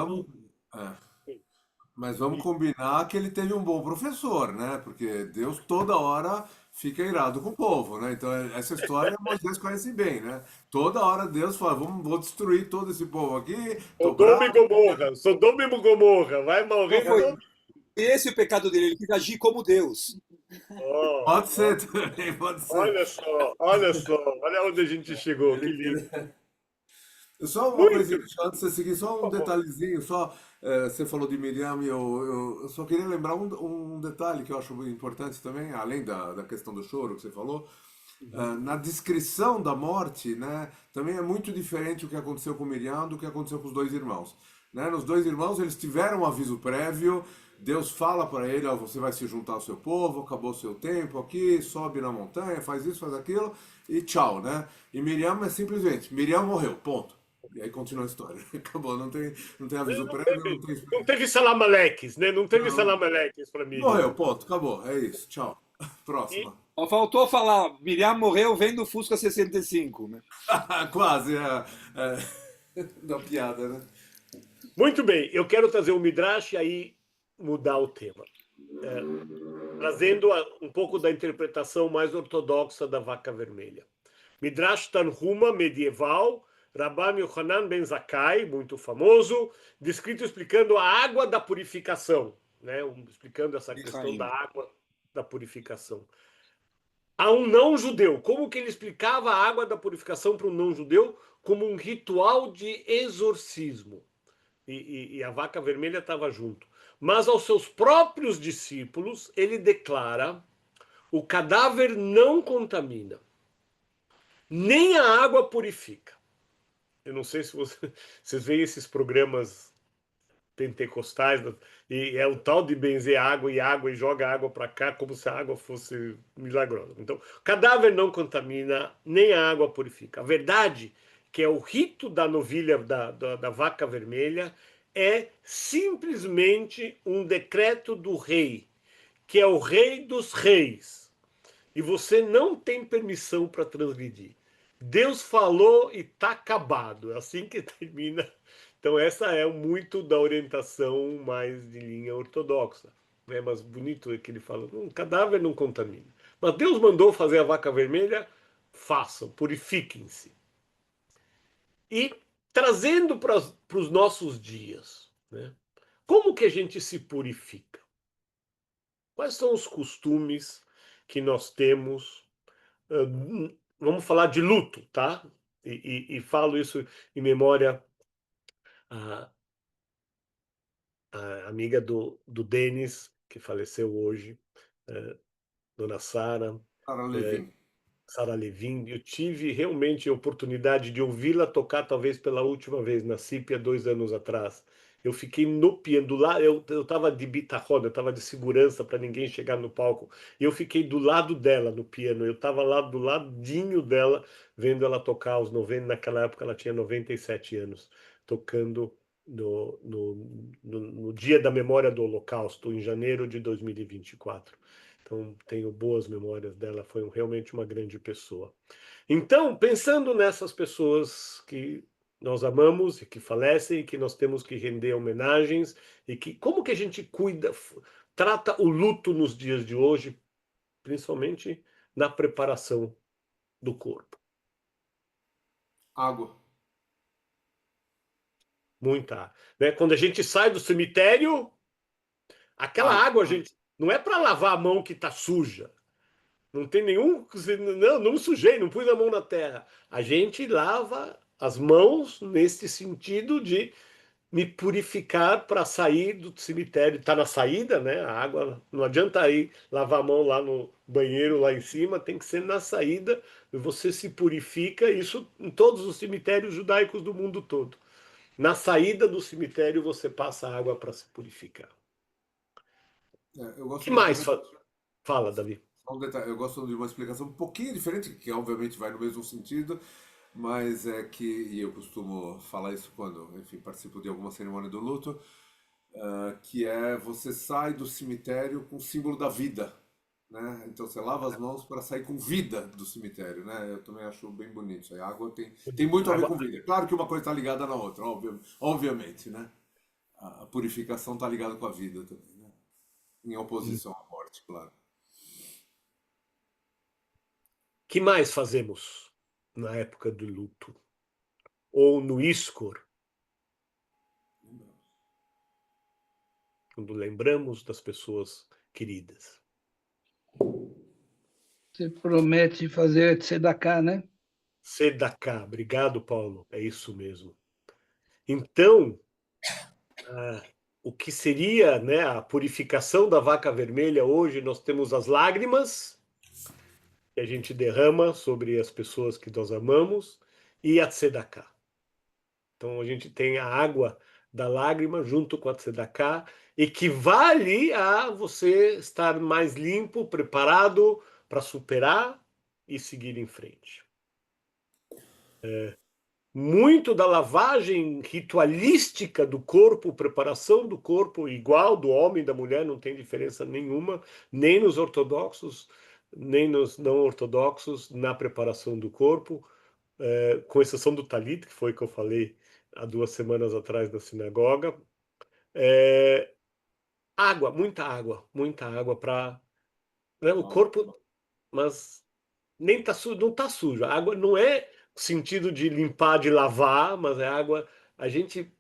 Mas vamos combinar que ele teve um bom professor, né? Porque Deus toda hora fica irado com o povo, né? Então essa história Moisés conhece bem, né? Toda hora Deus fala, vou destruir todo esse povo aqui. Sodoma e Gomorra, vai morrer. Foi esse o pecado dele, ele quis agir como Deus. Pode ser também, pode ser. Olha onde a gente chegou, que lindo. Só uma coisinha, antes de você seguir, só um detalhezinho, você falou de Miriam e eu só queria lembrar um detalhe que eu acho importante também, além da questão do choro que você falou, na descrição da morte, né, também é muito diferente o que aconteceu com Miriam do que aconteceu com os 2 irmãos. Né? Nos 2 irmãos eles tiveram um aviso prévio, Deus fala para ele, você vai se juntar ao seu povo, acabou o seu tempo aqui, sobe na montanha, faz isso, faz aquilo, e tchau, né? E Miriam é simplesmente, Miriam morreu, ponto. E aí continua a história. Acabou, não tem aviso prévio. Não teve salamaleques, né? Não teve salamaleques para mim. Morreu, ponto, acabou. É isso, tchau. Próxima. Faltou falar, Miriam morreu vendo o Fusca 65, né? Quase, da piada, né? Muito bem, eu quero trazer o Midrash e aí mudar o tema. Trazendo um pouco da interpretação mais ortodoxa da vaca vermelha. Midrash Tanhuma medieval, Rabban Yochanan ben Zakkai, muito famoso, descrito explicando a água da purificação, né? Explicando essa questão da água da purificação. A um não-judeu, como que ele explicava a água da purificação para um não-judeu? Como um ritual de exorcismo. E a vaca vermelha estava junto. Mas aos seus próprios discípulos, ele declara: o cadáver não contamina. Nem a água purifica. Eu não sei se vocês veem esses programas pentecostais, e é o tal de benzer água e joga água para cá como se a água fosse milagrosa. Então, cadáver não contamina, nem a água purifica. A verdade que é o rito da novilha da vaca vermelha é simplesmente um decreto do rei, que é o rei dos reis. E você não tem permissão para transgredir. Deus falou e está acabado. É assim que termina. Então, essa é muito da orientação mais de linha ortodoxa. Né? Mas bonito é que ele fala: um cadáver não contamina. Mas Deus mandou fazer a vaca vermelha, façam, purifiquem-se. E trazendo para os nossos dias, né? Como que a gente se purifica? Quais são os costumes que nós temos? Vamos falar de luto, tá? E falo isso em memória à, à amiga do Denis, que faleceu hoje, Dona Sara, Sara Levin. Sara Levin. Eu tive realmente a oportunidade de ouvi-la tocar, talvez pela última vez, na CIP há 2 anos atrás. Eu fiquei no piano, do lado, eu estava de bitarrona, eu estava de segurança para ninguém chegar no palco. E eu fiquei do lado dela no piano, eu estava lá do ladinho dela, vendo ela tocar aos 90, naquela época ela tinha 97 anos, tocando no dia da memória do Holocausto, em janeiro de 2024. Então, tenho boas memórias dela, foi realmente uma grande pessoa. Então, pensando nessas pessoas que nós amamos e que falecem e que nós temos que render homenagens e que como que a gente cuida, trata o luto nos dias de hoje, principalmente na preparação do corpo. Água. Muita, né? Quando a gente sai do cemitério, aquela água, gente, não é para lavar a mão que está suja. Não tem nenhum. Não sujei, não pus a mão na terra. A gente lava as mãos nesse sentido de me purificar para sair do cemitério. Está na saída, né? A água. Não adianta ir lavar a mão lá no banheiro, lá em cima, tem que ser na saída. E você se purifica, isso em todos os cemitérios judaicos do mundo todo. Na saída do cemitério, você passa água para se purificar. Eu O que gosto mais? também. Fala, Davi. Só um detalhe, eu gosto de uma explicação um pouquinho diferente, que obviamente vai no mesmo sentido, mas é que, e eu costumo falar isso quando, enfim, participo de alguma cerimônia do luto, que é você sai do cemitério com o símbolo da vida, né? Então você lava as mãos para sair com vida do cemitério, né? Eu também acho bem bonito isso aí. A água tem muito a ver com vida. Claro que uma coisa está ligada na outra, obviamente, né? A purificação está ligada com a vida também, né? Em oposição à morte, claro. Que mais fazemos na época do luto? Ou no Iskor, quando lembramos das pessoas queridas. Você promete fazer tzedakah, né? Tzedakah, obrigado, Paulo, é isso mesmo. Então, o que seria, né, a purificação da vaca vermelha hoje, nós temos as lágrimas que a gente derrama sobre as pessoas que nós amamos e a tzedakah. Então a gente tem a água da lágrima junto com a tzedakah, equivale a você estar mais limpo, preparado para superar e seguir em frente. Muito da lavagem ritualística do corpo, preparação do corpo igual do homem e da mulher, não tem diferença nenhuma, nem nos ortodoxos, nem nos não ortodoxos, na preparação do corpo, com exceção do talit, que foi o que eu falei há 2 semanas atrás na sinagoga. Água, muita água para, né, o corpo, mas nem tá sujo, não tá sujo. A água não é sentido de limpar, de lavar, mas é água. A gente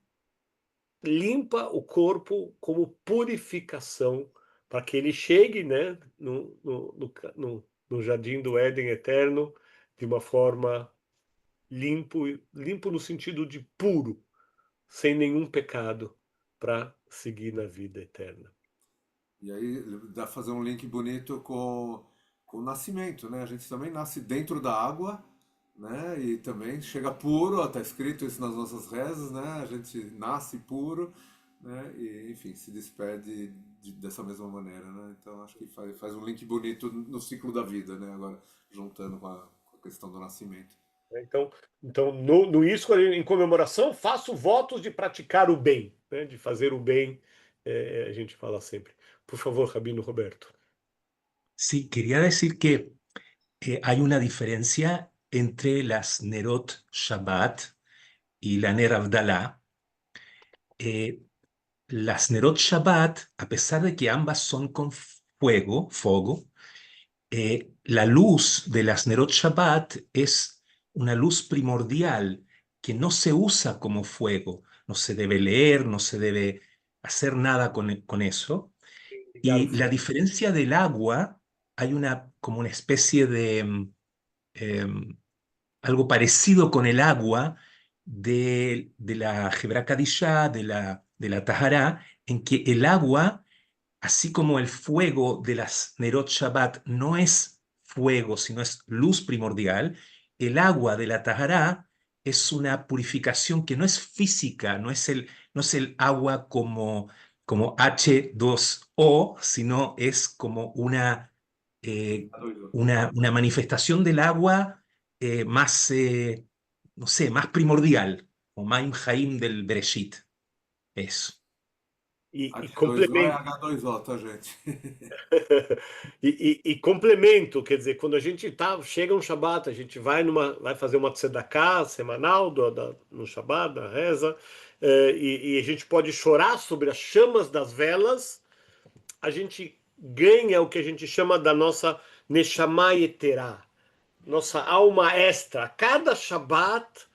limpa o corpo como purificação para que ele chegue, né, no jardim do Éden eterno de uma forma limpo no sentido de puro, sem nenhum pecado, para seguir na vida eterna. E aí dá pra fazer um link bonito com o nascimento, né? A gente também nasce dentro da água, né? E também chega puro, está escrito isso nas nossas rezas, né? A gente nasce puro, né? E, enfim, se despede dessa mesma maneira, né? Então acho que faz um link bonito no ciclo da vida, né? Agora, juntando com a questão do nascimento. Então no ISCO, em comemoração, faço votos de praticar o bem, né? De fazer o bem, a gente fala sempre. Por favor, Rabino Roberto. Sí, quería decir que hay una diferencia entre las Nerot Shabbat y la Ner Havdalah. Eh, las Nerot Shabbat, a pesar de que ambas son con fuego, la luz de las Nerot Shabbat es una luz primordial que no se usa como fuego, no se debe leer, no se debe hacer nada con eso. Y la diferencia del agua, hay como una especie de algo parecido con el agua de la Hebra Kadishá, de la Tahará, en que el agua, así como el fuego de las Nerot Shabbat no es fuego, sino es luz primordial, el agua de la Tahará es una purificación que no es física, no es el agua como H2O, sino es como una manifestación del agua más, no sé, más primordial, o Maim Haim del Bereshit. Eso. E H2O é complemento. H2O, tá, gente? E complemento, quer dizer, quando a gente chega um Shabat, a gente vai fazer uma tzedakah semanal no Shabat, da reza, e a gente pode chorar sobre as chamas das velas, a gente ganha o que a gente chama da nossa Neshama Yeterá, nossa alma extra. Cada Shabat,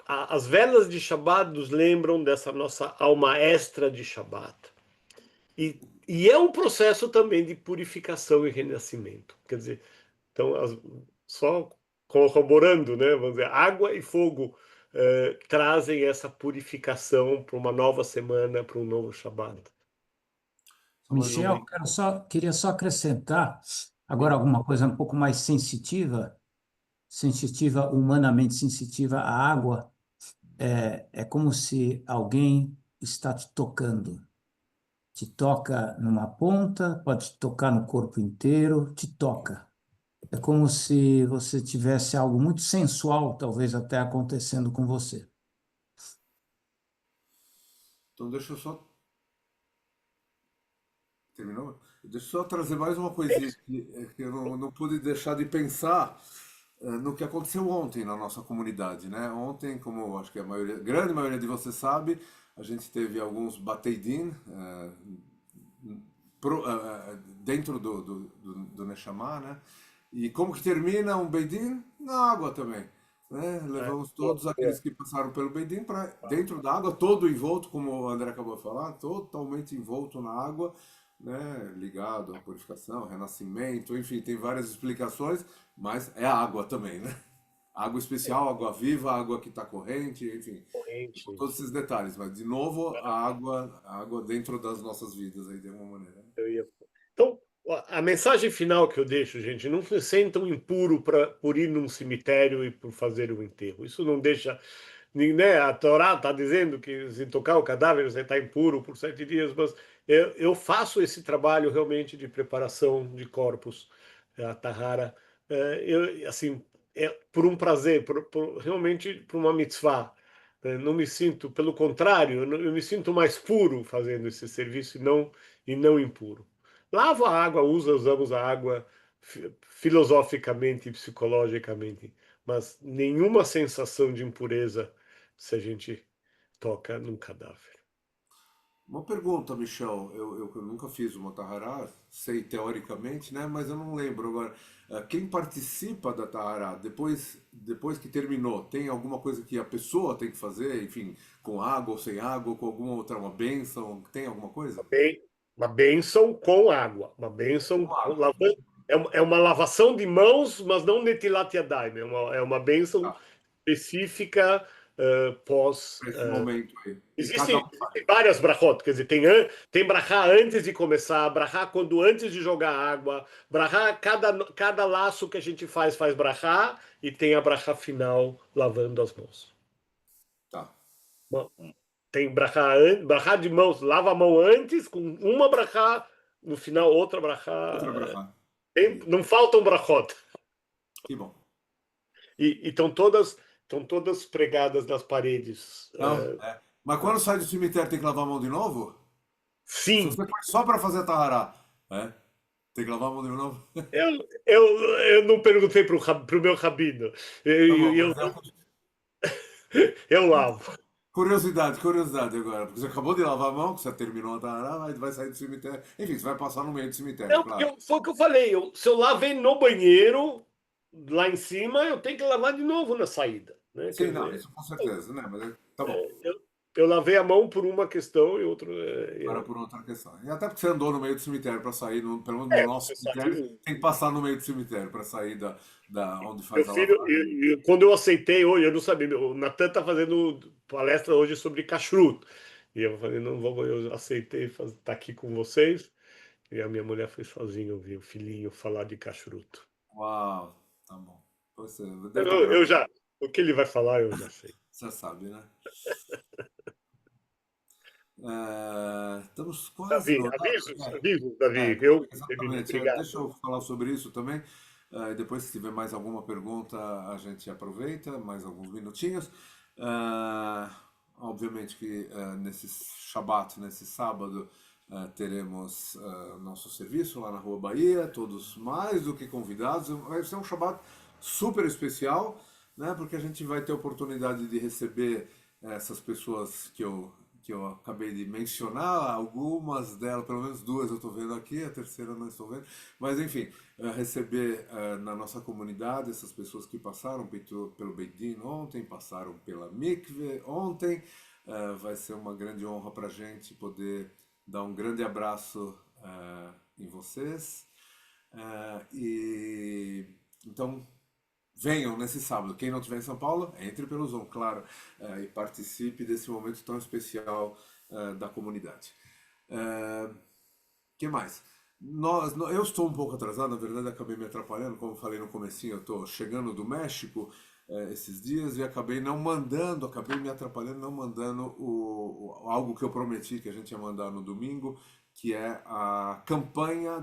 as velas de Shabat nos lembram dessa nossa alma extra de Shabat. E é um processo também de purificação e renascimento. Quer dizer, então, só corroborando, né? Vamos dizer, água e fogo trazem essa purificação para uma nova semana, para um novo Shabat. Michel, queria só acrescentar agora alguma coisa um pouco mais sensitiva, humanamente sensitiva à água. É como se alguém está te tocando. Te toca numa ponta, pode te tocar no corpo inteiro, te toca. É como se você tivesse algo muito sensual, talvez até acontecendo com você. Então deixa eu só. Terminou? Deixa eu só trazer mais uma coisinha que eu não pude deixar de pensar no que aconteceu ontem na nossa comunidade, né? Ontem, como acho que grande maioria de vocês sabe, a gente teve alguns Bateidim dentro do Neshama, né? E como que termina um Beidin? Na água também, né? Levamos todos aqueles que passaram pelo Beidin para dentro da água, todo envolto, como o André acabou de falar, totalmente envolto na água, né? Ligado à purificação, renascimento, enfim, tem várias explicações, mas é água também, né? Água especial, água viva, água que está corrente, enfim, todos esses detalhes. Mas, de novo, a água dentro das nossas vidas, aí de alguma maneira. Então, a mensagem final que eu deixo, gente, não se sentam impuro por ir num cemitério e por fazer o enterro. Isso não deixa... Né? A Torá está dizendo que se tocar o cadáver você está impuro por 7 dias, mas eu faço esse trabalho realmente de preparação de corpos, a Tahara, assim, por um prazer, realmente por uma mitzvah. Não me sinto, pelo contrário, eu me sinto mais puro fazendo esse serviço e não impuro. Lavo a água, usamos a água filosoficamente e psicologicamente, mas nenhuma sensação de impureza se a gente toca num cadáver. Uma pergunta, Michel. Eu nunca fiz uma Tahará, sei teoricamente, né? Mas eu não lembro agora. Quem participa da Tahará, depois que terminou, tem alguma coisa que a pessoa tem que fazer? Enfim, com água ou sem água, com alguma outra, uma bênção? Tem alguma coisa? Uma bênção com água. Uma bênção é uma lavação de mãos, mas não netilat yadayim. É uma bênção específica pós. Esse momento aí. E cada Existem várias brachot, quer dizer, tem brachá antes de começar, brachá quando antes de jogar água, brachá, cada laço que a gente faz brachá, e tem a brachá final lavando as mãos. Tá. Tem brachá de mãos, lava a mão antes, com uma brachá, no final outra brachá. Outra brachá. Não faltam brachot. Que bom. E estão todas pregadas nas paredes. Não, Mas quando sai do cemitério tem que lavar a mão de novo? Se Sim. você for só para fazer a tahará, tem que lavar a mão de novo? Eu não perguntei pro meu rabino. Eu lavo. Curiosidade agora. Porque você acabou de lavar a mão, que você terminou a tahará, vai sair do cemitério. Enfim, você vai passar no meio do cemitério, Não, claro. foi o que eu falei. Se eu lavei no banheiro, lá em cima, eu tenho que lavar de novo na saída. Né? Sim, não, isso com certeza, né? Mas tá bom. Eu lavei a mão por uma questão e outra. Agora por outra questão. E até porque você andou no meio do cemitério para sair, pelo menos no nosso cemitério, tem que passar no meio do cemitério para sair da onde faz Meu a filho, lavagem. quando eu aceitei hoje, eu não sabia. O Natan está fazendo palestra hoje sobre kashrut. E eu falei, não vou, eu aceitei estar aqui com vocês. E a minha mulher foi sozinha ouvir o filhinho falar de kashrut. Uau, tá bom. Você deve O que ele vai falar, eu já sei. Você sabe, né? Estamos quase Davi, no. avisos, Davi. Eu, Exatamente. obrigado. Deixa eu falar sobre isso também. Depois, se tiver mais alguma pergunta, a gente aproveita, mais alguns minutinhos. Obviamente que nesse Shabat, nesse sábado, teremos nosso serviço lá na Rua Bahia, todos mais do que convidados. Vai ser um Shabat super especial, né? Porque a gente vai ter a oportunidade de receber essas pessoas que eu acabei de mencionar, algumas delas, pelo menos duas eu estou vendo aqui, a terceira não estou vendo, mas enfim, receber na nossa comunidade essas pessoas que passaram pelo Beit Din ontem, passaram pela Mikve ontem, vai ser uma grande honra para a gente poder dar um grande abraço em vocês, e então venham nesse sábado. Quem não estiver em São Paulo, entre pelo Zoom, claro, e participe desse momento tão especial da comunidade. Que mais? Eu estou um pouco atrasado, na verdade acabei me atrapalhando, como eu falei no comecinho, eu estou chegando do México esses dias e acabei me atrapalhando, não mandando algo que eu prometi que a gente ia mandar no domingo, que é a campanha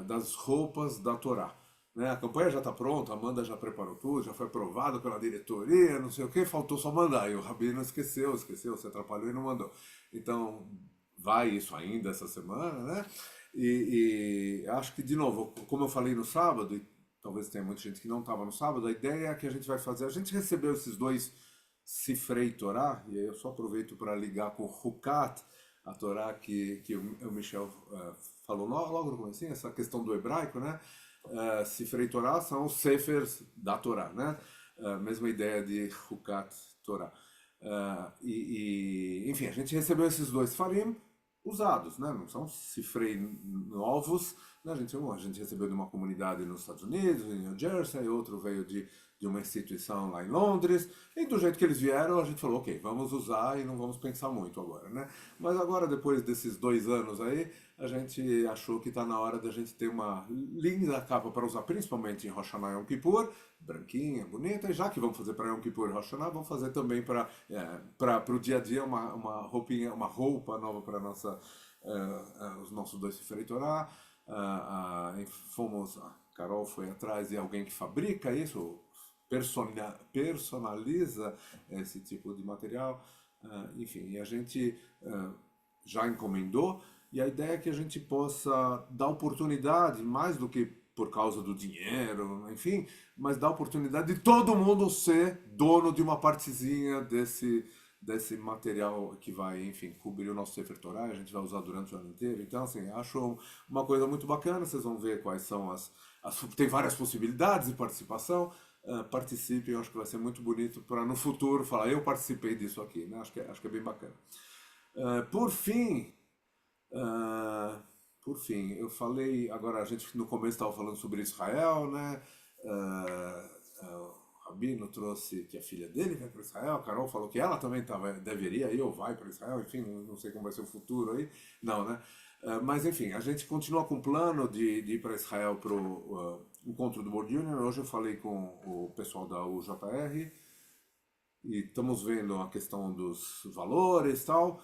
das roupas da Torá. Né? A campanha já está pronta, a Amanda já preparou tudo, já foi aprovada pela diretoria, não sei o que, faltou só mandar. E o Rabino esqueceu, se atrapalhou e não mandou. Então, vai isso ainda essa semana, né? E acho que, de novo, como eu falei no sábado, e talvez tenha muita gente que não estava no sábado, a ideia é que a gente vai fazer. A gente recebeu esses dois Sifrei Torá, e aí eu só aproveito para ligar com o Hukat, a Torá que o Michel falou logo no começo, essa questão do hebraico, né? Sifrei Torá são os Sefers da Torá, né? Mesma ideia de Hukat Torá. Enfim, a gente recebeu esses dois Farim usados, né? Não são Sifrei novos, né? A gente recebeu de uma comunidade nos Estados Unidos, em New Jersey, outro veio de uma instituição lá em Londres, e do jeito que eles vieram, a gente falou, ok, vamos usar e não vamos pensar muito agora, né? Mas agora, depois desses 2 anos aí, a gente achou que está na hora da gente ter uma linda capa para usar, principalmente em Rosh Hashanah e Yom Kippur, branquinha, bonita, e já que vamos fazer para Yom Kippur e Rosh Hashanah, vamos fazer também para o dia a dia uma roupinha, uma roupa nova para os nossos dois Sifrei Torá. A Carol foi atrás de alguém que fabrica isso, personaliza esse tipo de material, enfim, e a gente já encomendou, e a ideia é que a gente possa dar oportunidade, mais do que por causa do dinheiro, enfim, mas dar oportunidade de todo mundo ser dono de uma partezinha desse material que vai, enfim, cobrir o nosso Sefer Torah, a gente vai usar durante o ano inteiro. Então, assim, acho uma coisa muito bacana, vocês vão ver quais são tem várias possibilidades de participação. Participem, eu acho que vai ser muito bonito para no futuro falar, eu participei disso aqui, né? Acho que é bem bacana. Por fim, eu falei, agora a gente no começo estava falando sobre Israel, né? Rabino trouxe que a filha dele vai para Israel, a Carol falou que ela também deveria ir ou vai para Israel, enfim, não sei como vai ser o futuro aí, não, né? Mas enfim, a gente continua com o plano de ir para Israel para o encontro do World Union. Hoje eu falei com o pessoal da UJR e estamos vendo a questão dos valores e tal.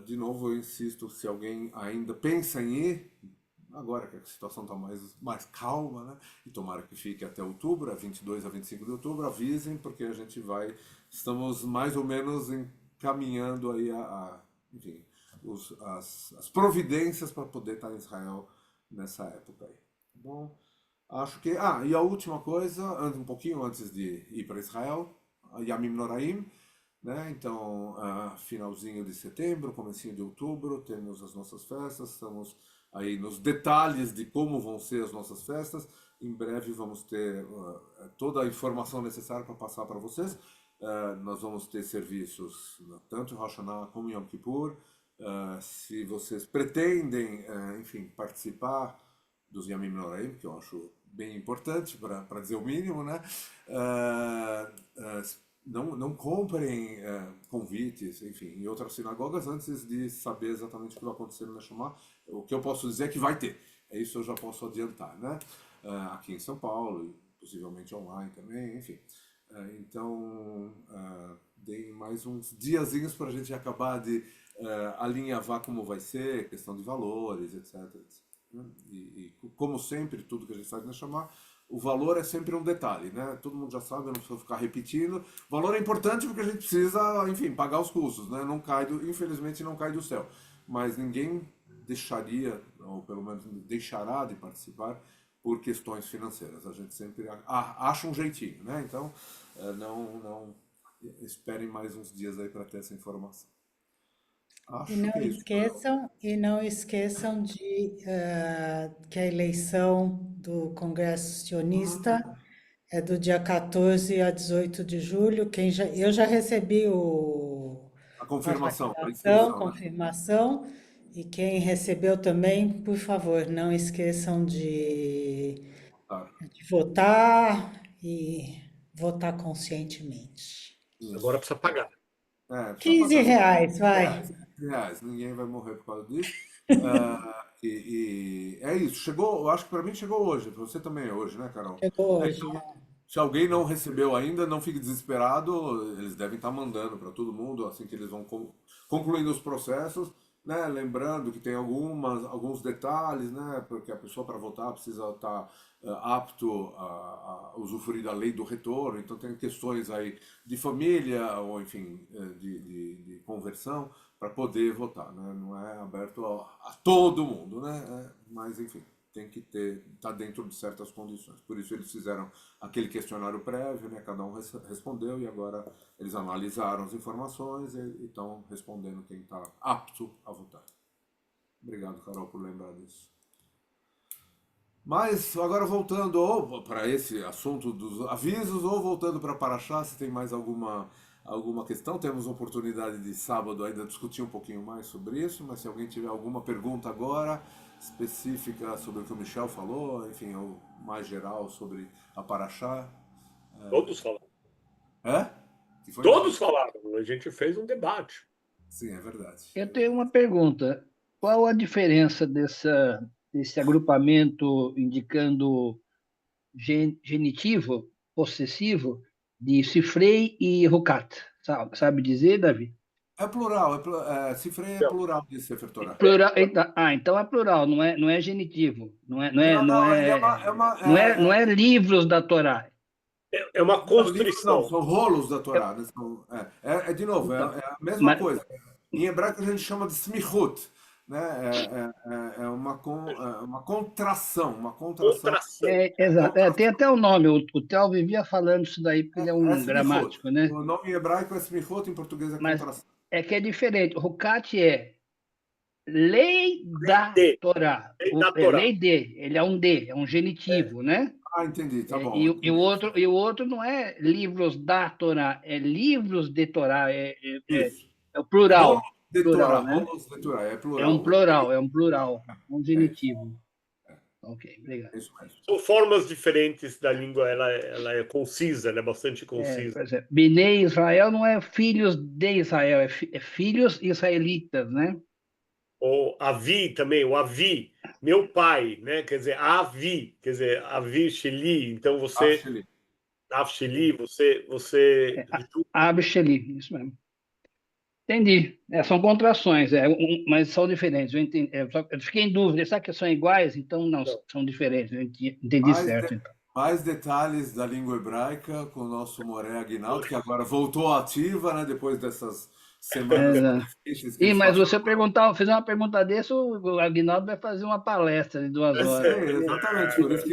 De novo, eu insisto, se alguém ainda pensa em ir, agora que a situação está mais calma, né? E tomara que fique até outubro, 22 a 25 de outubro, avisem, porque a gente estamos mais ou menos encaminhando aí enfim, as providências para poder estar em Israel nessa época aí. Bom, acho que... e a última coisa, um pouquinho antes de ir para Israel, Yamim Noraim, né? Então, finalzinho de setembro, comecinho de outubro, temos as nossas festas, estamos aí nos detalhes de como vão ser as nossas festas. Em breve vamos ter toda a informação necessária para passar para vocês. Nós vamos ter serviços tanto em Rosh Hashanah como em Yom Kippur. Se vocês pretendem, enfim, participar dos Yamim Noraim, que eu acho bem importante, para dizer o mínimo, né? Não comprem convites, enfim, em outras sinagogas antes de saber exatamente o que vai acontecer no Neshama. O que eu posso dizer é que vai ter. Isso eu já posso adiantar, né? Aqui em São Paulo, e possivelmente online também, enfim. Então, deem mais uns diazinhos para a gente acabar de alinhavar como vai ser, questão de valores, etc. Né? E como sempre, tudo que a gente faz no Neshama, o valor é sempre um detalhe, né? Todo mundo já sabe, eu não preciso ficar repetindo. O valor é importante porque a gente precisa, enfim, pagar os custos, né? Infelizmente não cai do céu. Mas ninguém deixaria, ou pelo menos deixará de participar por questões financeiras. A gente sempre acha um jeitinho, né? Então, não esperem mais uns dias aí para ter essa informação. Acho que é isso. E não esqueçam que a eleição do Congresso Sionista é do dia 14 a 18 de julho. Eu já recebi A confirmação, a a inscrição, né? confirmação, e quem recebeu também, por favor, não esqueçam de votar e votar conscientemente. Isso. Agora precisa pagar. Precisa 15 pagar. reais, vai. Reais, ninguém vai morrer por causa disso. E é isso, eu acho que para mim chegou hoje, para você também é hoje, né, Carol? Chegou hoje. Então, se alguém não recebeu ainda, não fique desesperado, eles devem estar mandando para todo mundo assim que eles vão concluindo os processos, né? Lembrando que tem alguns detalhes, né? Porque a pessoa para votar precisa estar apto a usufruir da lei do retorno, então tem questões aí de família ou enfim de conversão para poder votar, né? Não é aberto a todo mundo, né? Mas enfim, tem que tá dentro de certas condições. Por isso eles fizeram aquele questionário prévio, né? Cada um respondeu e agora eles analisaram as informações e estão respondendo quem está apto a votar. Obrigado, Carol, por lembrar disso. Mas agora voltando ou para esse assunto dos avisos ou voltando para Parashá, se tem mais alguma questão, temos oportunidade de sábado ainda discutir um pouquinho mais sobre isso, mas se alguém tiver alguma pergunta agora específica sobre o que o Michel falou, enfim, ou mais geral sobre a Parashá. Todos falaram. Que foi? Todos falaram. A gente fez um debate. Sim, é verdade. Eu tenho uma pergunta. Qual a diferença desse agrupamento indicando genitivo, possessivo, de Sifrei e Rukat? Sabe dizer, Davi? É plural, Sifrei é plural de Sefer Torah. Plural, então é plural, não é genitivo, não é livros da Torá. É uma construção. Não, são rolos da Torá. Né? De novo, é a mesma coisa. Em hebraico a gente chama de smichut, né? É uma contração, Exato. Tem até o nome, o Theo vivia falando isso daí, porque ele é um gramático, né? O nome em hebraico é smichut, em português é contração. É que é diferente. O Rukat é lei da Torá. Lei de. Ele é um genitivo, né? Entendi, tá bom. E o outro não é livros da Torá, é livros de Torá. É o plural. Rolos de Torá, né? É plural. É um plural, um genitivo. Ok, obrigado. É isso mesmo. São formas diferentes da língua, ela é concisa, ela é bastante concisa. Por exemplo, Binei Israel não é filhos de Israel, é filhos israelitas, né? Ou Avi também, o Avi, meu pai, né? Quer dizer, Avi, quer dizer, Avi Sheli. Então você, Actually, Av Sheli, você. Absheli, isso mesmo. Entendi. São contrações, mas são diferentes. Eu entendi, eu fiquei em dúvida. Será que são iguais? Então, não, Não. são diferentes. Eu entendi certo. Então. mais detalhes da língua hebraica com o nosso Moré Aguinaldo, que agora voltou ativa, né? Depois dessas semanas difíceis que Ih, eles mas passaram. você fizer uma pergunta dessa, o Aguinaldo vai fazer uma palestra de 2 Eu horas. sei, exatamente, por isso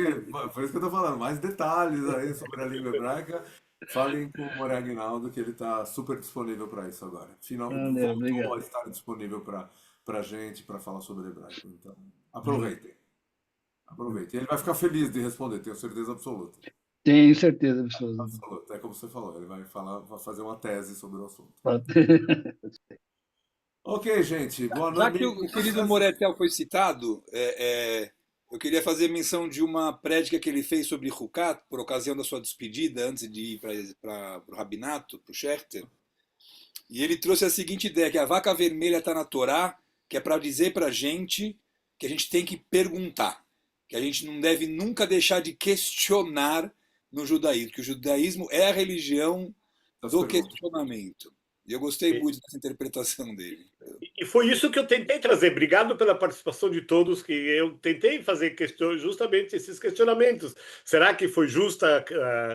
que eu tô falando. Mais detalhes aí sobre a língua hebraica. Falem com o Moré Aguinaldo, que ele está super disponível para isso agora. Valeu, Voltou obrigado. a estar disponível para gente, para falar sobre hebraico. Então, aproveitem. Aproveitem. Ele vai ficar feliz de responder, tenho certeza absoluta. Tenho certeza absoluta. Absoluta. É como você falou, ele vai fazer uma tese sobre o assunto. Ok, gente, boa Já noite. que o querido Moretel foi citado, eu queria fazer menção de uma prédica que ele fez sobre Hukat, por ocasião da sua despedida, antes de ir para o Rabinato, para o Schechter. E ele trouxe a seguinte ideia, que a vaca vermelha está na Torá, que é para dizer para a gente que a gente tem que perguntar, que a gente não deve nunca deixar de questionar no judaísmo, que o judaísmo é a religião do questionamento. E eu gostei muito dessa interpretação dele. E foi isso que eu tentei trazer. Obrigado pela participação de todos, que eu tentei fazer justamente esses questionamentos. Será que foi justa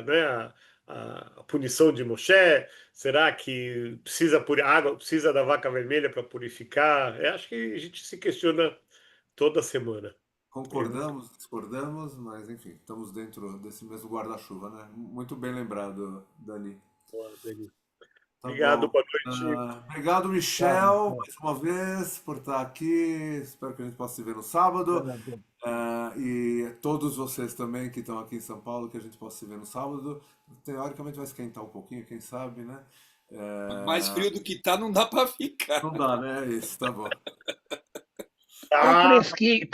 né, a punição de Moshe? Será que precisa da vaca vermelha para purificar? Eu acho que a gente se questiona toda semana. Concordamos, discordamos, mas enfim, estamos dentro desse mesmo guarda-chuva, né? Muito bem lembrado, Dani. Tá Obrigado, bom. boa noite. Obrigado, Michel, mais uma vez, por estar aqui. Espero que a gente possa se ver no sábado. E todos vocês também que estão aqui em São Paulo, que a gente possa se ver no sábado. Teoricamente vai esquentar um pouquinho, quem sabe, né? Mais frio do que tá, não dá para ficar. Não dá, né? Isso, tá bom. Tá fresquinho.